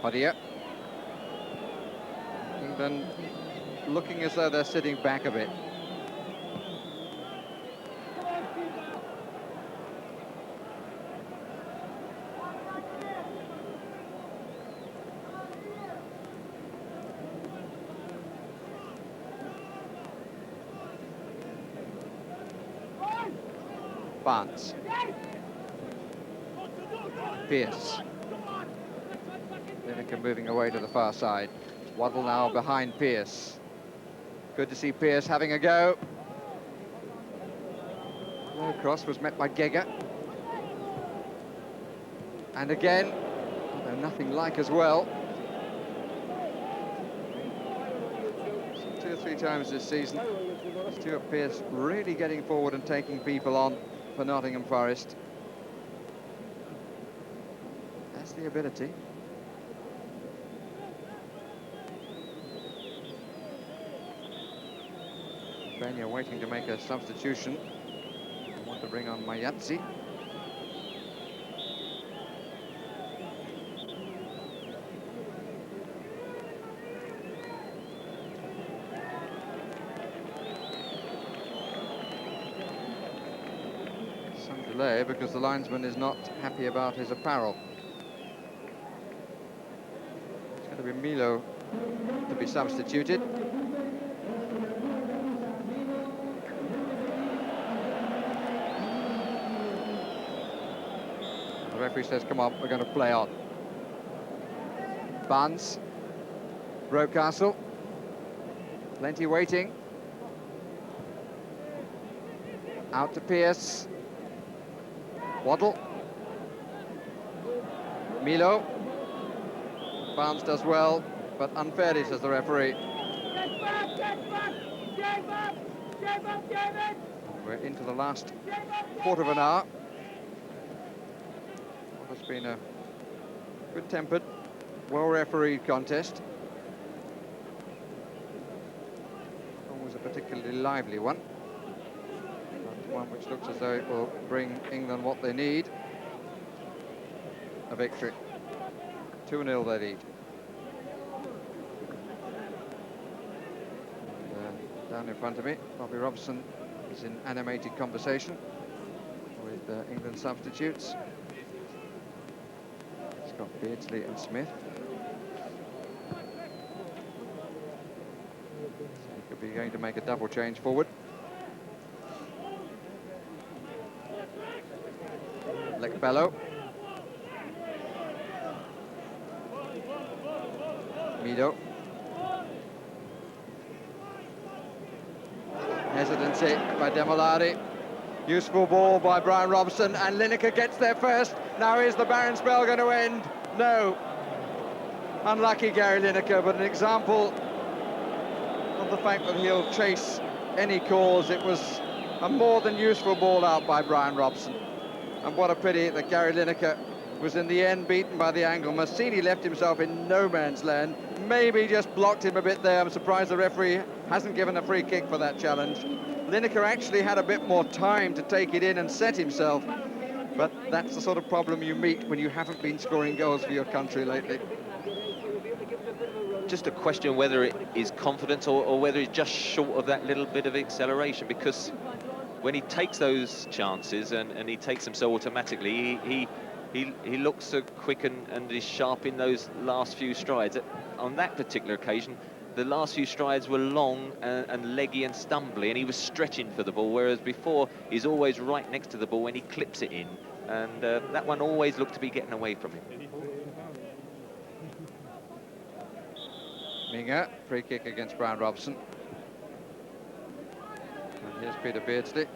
Padilla. England looking as though they're sitting back a bit. Barnes. Pearce. Lineker moving away to the far side. Waddle now behind Pearce. Good to see Pearce having a go. Low cross was met by Gega. And again, although nothing like as well. 2 or 3 times this season, Stuart Pearce really getting forward and taking people on for Nottingham Forest. That's the ability. Albania waiting to make a substitution. I want to bring on Mayatsi. Some delay because the linesman is not happy about his apparel. It's going to be Milo to be substituted. The referee says, come on, we're going to play on. Barnes. Rocastle. Plenty waiting. Out to Pearce. Waddle. Milo. Barnes does well, but unfairly, says the referee. We're into the last quarter of an hour. It's been a good-tempered, well-refereed contest. Always a particularly lively one. But one which looks as though it will bring England what they need. A victory. 2-0 they lead. And, down in front of me, Bobby Robson is in animated conversation with England substitutes. Got Beardsley and Smith. So he could be going to make a double change forward. Lekbello. Mido. Hesitancy by Demolari. Useful ball by Brian Robson, and Lineker gets there first. Now is the Baron spell going to end? No. Unlucky Gary Lineker, but an example of the fact that he'll chase any cause. It was a more than useful ball out by Brian Robson. And what a pity that Gary Lineker was in the end beaten by the angle. Massini left himself in no man's land. Maybe just blocked him a bit there. I'm surprised the referee hasn't given a free kick for that challenge. Lineker actually had a bit more time to take it in and set himself. But that's the sort of problem you meet when you haven't been scoring goals for your country lately. Just a question whether it is confidence or whether it's just short of that little bit of acceleration, because when he takes those chances and he takes them so automatically, he looks so quick and is sharp in those last few strides. On that particular occasion, the last few strides were long and leggy and stumbly, and he was stretching for the ball, whereas before he's always right next to the ball when he clips it in, and that one always looked to be getting away from him. Minga, free kick against Brian Robson. And here's Peter Beardsley,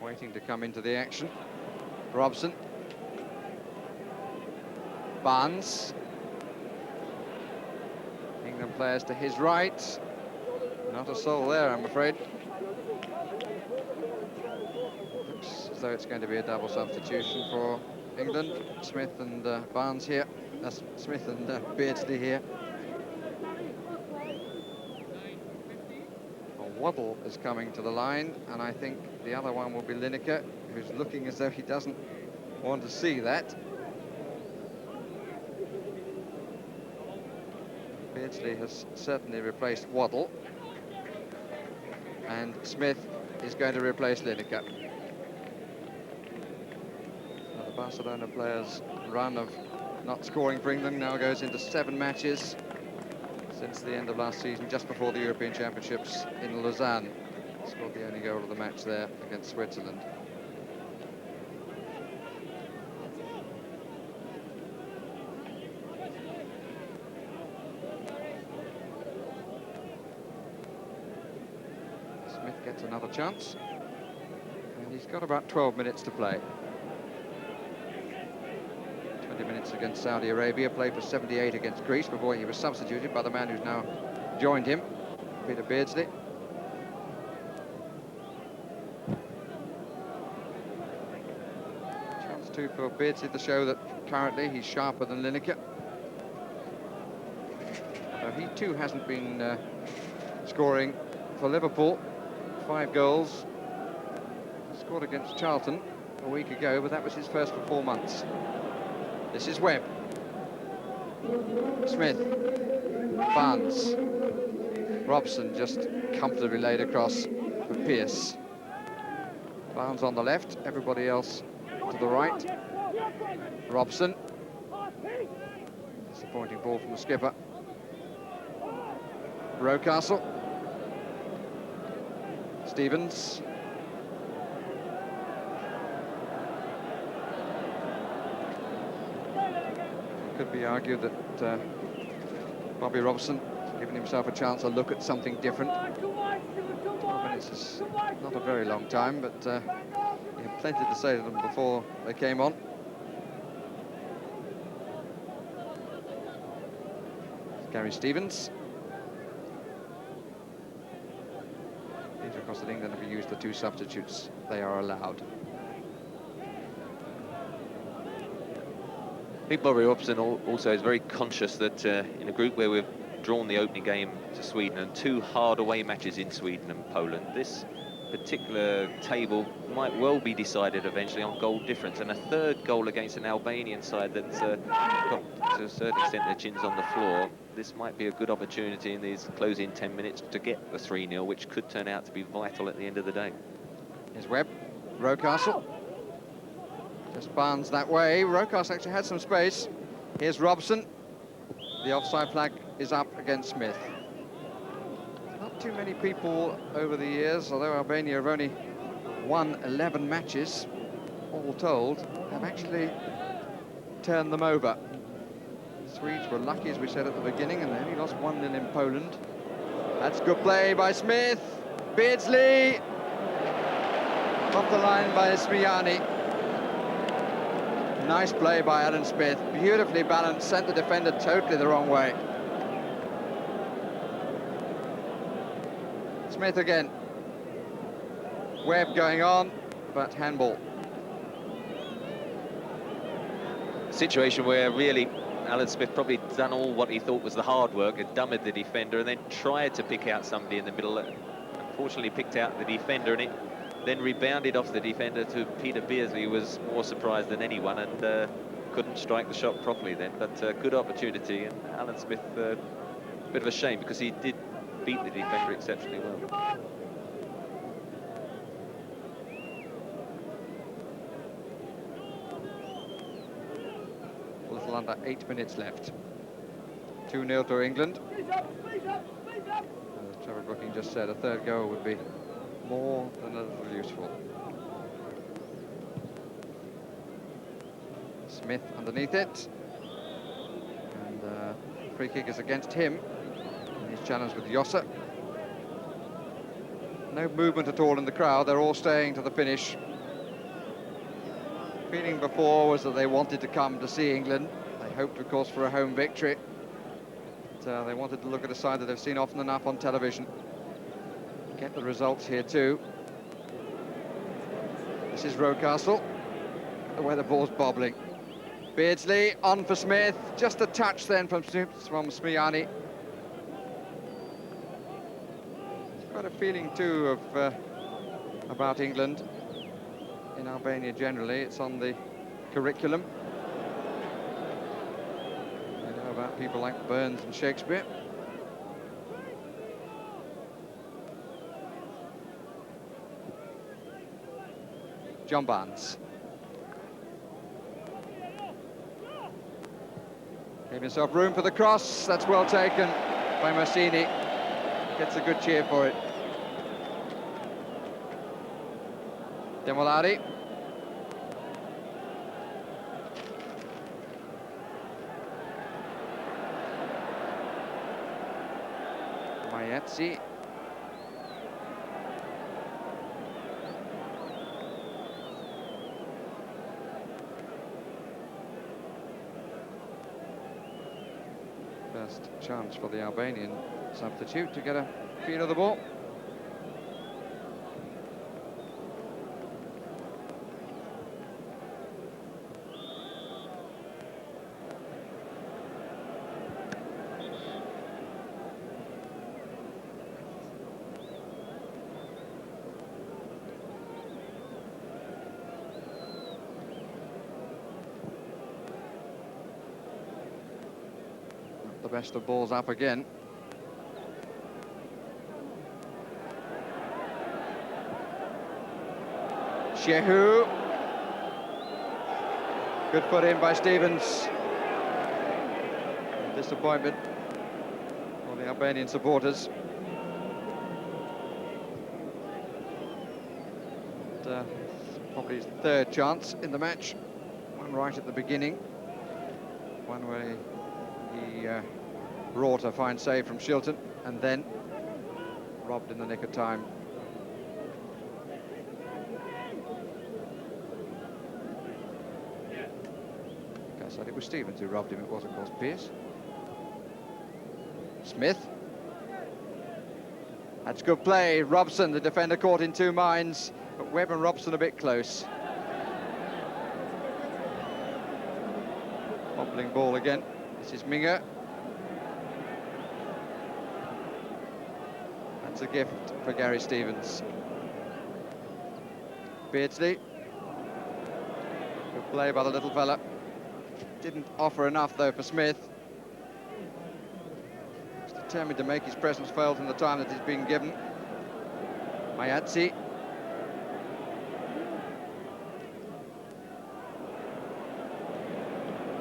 waiting to come into the action. Robson. Barnes. England players to his right. Not a soul there, I'm afraid. Looks as though it's going to be a double substitution for England. Smith and Barnes here. That's Smith and Beardsley here. Waddle is coming to the line, and I think the other one will be Lineker, who's looking as though he doesn't want to see that. Beardsley has certainly replaced Waddle, and Smith is going to replace Lineker. Now the Barcelona players' run of not scoring for England now goes into 7 matches since the end of last season, just before the European Championships in Lausanne. Scored the only goal of the match there against Switzerland. Smith gets another chance, and he's got about 12 minutes to play. 20 minutes against Saudi Arabia, played for 78 against Greece before he was substituted by the man who's now joined him, Peter Beardsley. Chance too for Beardsley to show that currently he's sharper than Lineker. He too hasn't been scoring for Liverpool. 5 goals. Scored against Charlton a week ago, but that was his first for 4 months. This is Webb. Smith. Barnes. Robson just comfortably laid across for Pearce. Barnes on the left, everybody else to the right. Robson. Disappointing ball from the skipper. Rocastle. Stevens. Could be argued that Bobby Robson has given himself a chance to look at something different. 12 minutes is not a very long time, but he had plenty to say to them before they came on. Gary Stevens. These are across that England have used the 2 substitutes they are allowed. I think Bobby Robson also is very conscious that in a group where we've drawn the opening game to Sweden and 2 hard away matches in Sweden and Poland, this particular table might well be decided eventually on goal difference, and a 3rd goal against an Albanian side that's got to a certain extent their chins on the floor. This might be a good opportunity in these closing 10 minutes to get the 3-0, which could turn out to be vital at the end of the day. Here's Webb. Rocastle. Just Barnes that way. Rocastle actually had some space. Here's Robson. The offside flag is up against Smith. Not too many people over the years, although Albania have only won 11 matches, all told, have actually turned them over. The Swedes were lucky, as we said at the beginning, and they only lost 1-0 in Poland. That's good play by Smith. Beardsley. Off the line by Smiani. Nice play by Alan Smith. Beautifully balanced, sent the defender totally the wrong way. Smith again. Webb going on, but handball. Situation where really Alan Smith probably done all what he thought was the hard work, had dummied the defender and then tried to pick out somebody in the middle. Unfortunately picked out the defender, and it then rebounded off the defender to Peter Beardsley, who was more surprised than anyone and couldn't strike the shot properly then. But good opportunity, and Alan Smith, a bit of a shame because he did beat the defender exceptionally well. A little under 8 minutes left. 2-0 to England. As Trevor Brooking just said, a third goal would be more than a little useful. Smith underneath it. And free kick is against him. And he's challenged with Yossa. No movement at all in the crowd. They're all staying to the finish. Feeling before was that they wanted to come to see England. They hoped, of course, for a home victory. But they wanted to look at a side that they've seen often enough on television. Get the results here too. This is Rocastle, where the ball's bobbling. Beardsley on for Smith. Just a touch then from Smiani. Got a feeling too of about England. In Albania generally, it's on the curriculum. You know about people like Burns and Shakespeare. John Barnes. Gave himself room for the cross. That's well taken by Massini. Gets a good cheer for it. Demolari. Mayatsi. First chance for the Albanian substitute to get a feel of the ball. The best of balls up again. Shehu. Good put in by Stevens. Disappointment for the Albanian supporters. And, probably his third chance in the match. One right at the beginning. One where he wrought a fine save from Shilton, and then robbed in the nick of time. I said it was Stevens who robbed him. It was, of course, Pearce. Smith. That's good play. Robson, the defender, caught in two minds, but Webb and Robson a bit close. Wobbling ball again. This is Minger. That's a gift for Gary Stevens. Beardsley. Good play by the little fella. Didn't offer enough, though, for Smith. He's determined to make his presence felt in the time that he's been given. Mayatsi.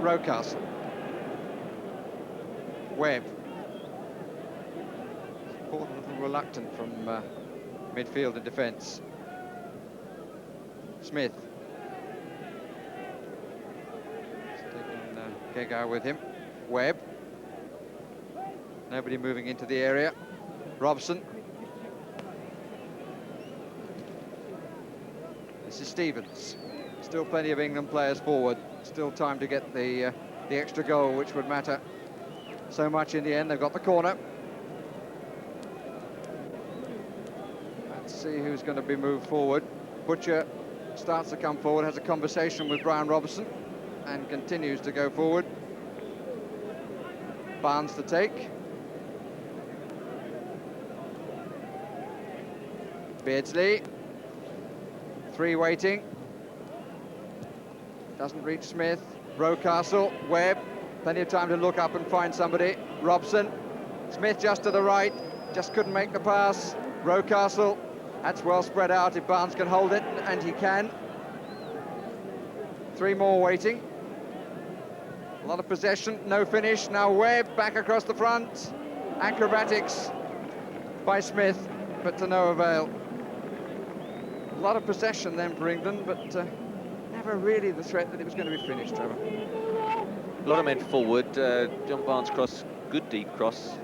Rocastle. Webb. A little reluctant from midfield and defence. Smith. He's taken Kegau with him. Webb. Nobody moving into the area. Robson. This is Stevens. Still plenty of England players forward. Still time to get the extra goal, which would matter so much in the end. They've got the corner. Let's see who's going to be moved forward. Butcher starts to come forward, has a conversation with Brian Robertson, and continues to go forward. Barnes to take. Beardsley. 3 waiting. Doesn't reach Smith. Rocastle, Webb. Plenty of time to look up and find somebody. Robson. Smith just to the right. Just couldn't make the pass. Rocastle. That's well spread out if Barnes can hold it, and he can. 3 more waiting. A lot of possession, no finish. Now Webb back across the front. Acrobatics by Smith, but to no avail. A lot of possession then for England, but never really the threat that it was going to be finished, Trevor. A lot of men forward. John Barnes cross, good deep cross.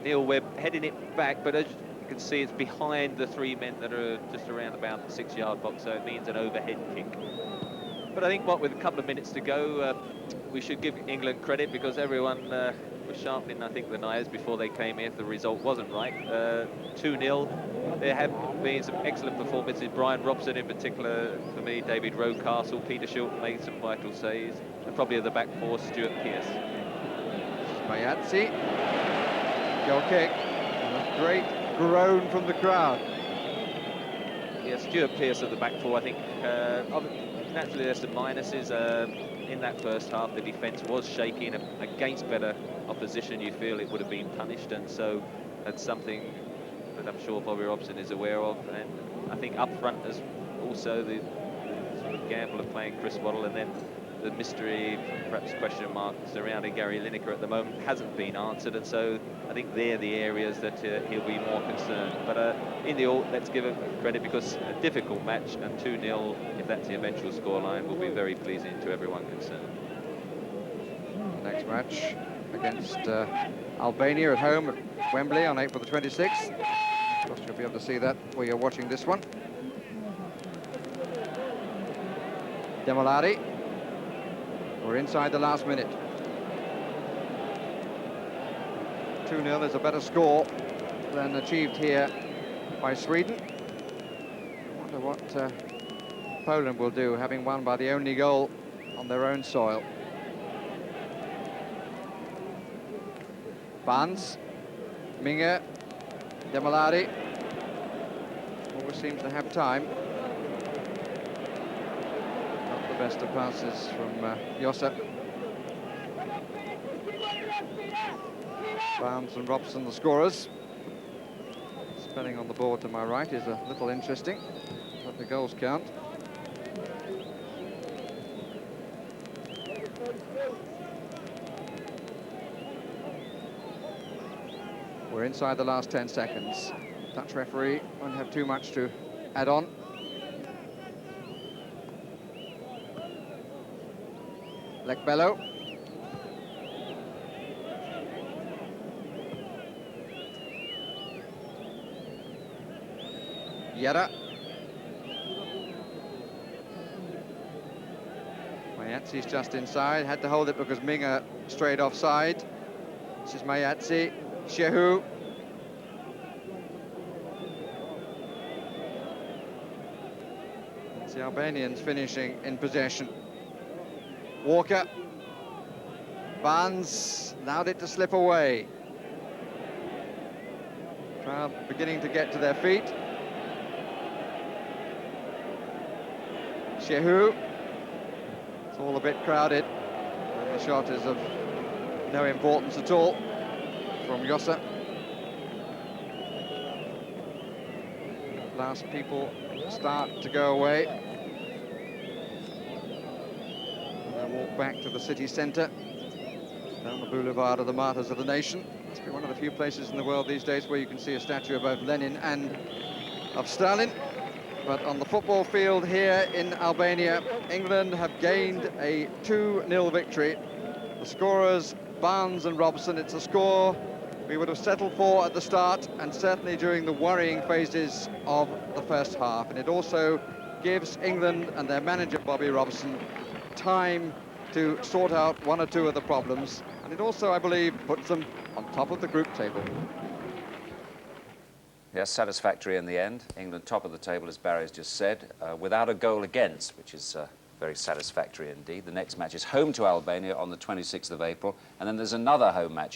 Neil Webb heading it back, but as you can see, it's behind the 3 men that are just around about the 6-yard box, so it means an overhead kick. But I think, with a couple of minutes to go, we should give England credit, because everyone was sharpening, I think, the knives before they came here if the result wasn't right. 2-0. There have been some excellent performances. Brian Robson in particular, for me, David Rocastle, Peter Shilton made some vital saves, and probably at the back 4, Stuart Pearce. Mayatsi. Goal kick. And a great groan from the crowd. Yeah, Stuart Pearce at the back 4, I think. Naturally, there's some minuses. In that first half, the defence was shaky, and against better opposition, you feel it would have been punished, and so that's something that I'm sure Bobby Robson is aware of. And I think up front is also the sort of gamble of playing Chris Waddle, and then the mystery, perhaps question mark, surrounding Gary Lineker at the moment hasn't been answered, and so I think they're the areas that he'll be more concerned. But in the all, let's give him credit, because a difficult match, and 2-0, if that's the eventual scoreline, will be very pleasing to everyone concerned. Next match against Albania at home at Wembley on April the 26th. Of course, you'll be able to see that while you're watching this one. Demolari. We're inside the last minute. 2-0 is a better score than achieved here by Sweden. I wonder what Poland will do, having won by the only goal on their own soil. Barnes, Minge, Demolari. Always seems to have time. Not the best of passes from Jossa. Barnes and Robson, the scorers. Spelling on the board to my right is a little interesting, but the goals count. We're inside the last 10 seconds. Dutch referee won't have too much to add on. Lekbello. Yera. Mayatsi's just inside, had to hold it because Minge strayed offside. This is Mayatsi. Shehu. It's the Albanians finishing in possession. Walker. Barnes allowed it to slip away. Crowd beginning to get to their feet. Shehu. It's all a bit crowded, and the shot is of no importance at all from Jossa. Last people start to go away. And they walk back to the city centre, down the boulevard of the Martyrs of the Nation. Must be one of the few places in the world these days where you can see a statue of both Lenin and of Stalin. But on the football field here in Albania, England have gained a 2-0 victory. The scorers, Barnes and Robson. It's a score we would have settled for at the start, and certainly during the worrying phases of the first half. And it also gives England and their manager, Bobby Robson, time to sort out one or two of the problems. And it also, I believe, puts them on top of the group table. Yes, satisfactory in the end. England top of the table, as Barry's just said, without a goal against, which is very satisfactory indeed. The next match is home to Albania on the 26th of April, and then there's another home match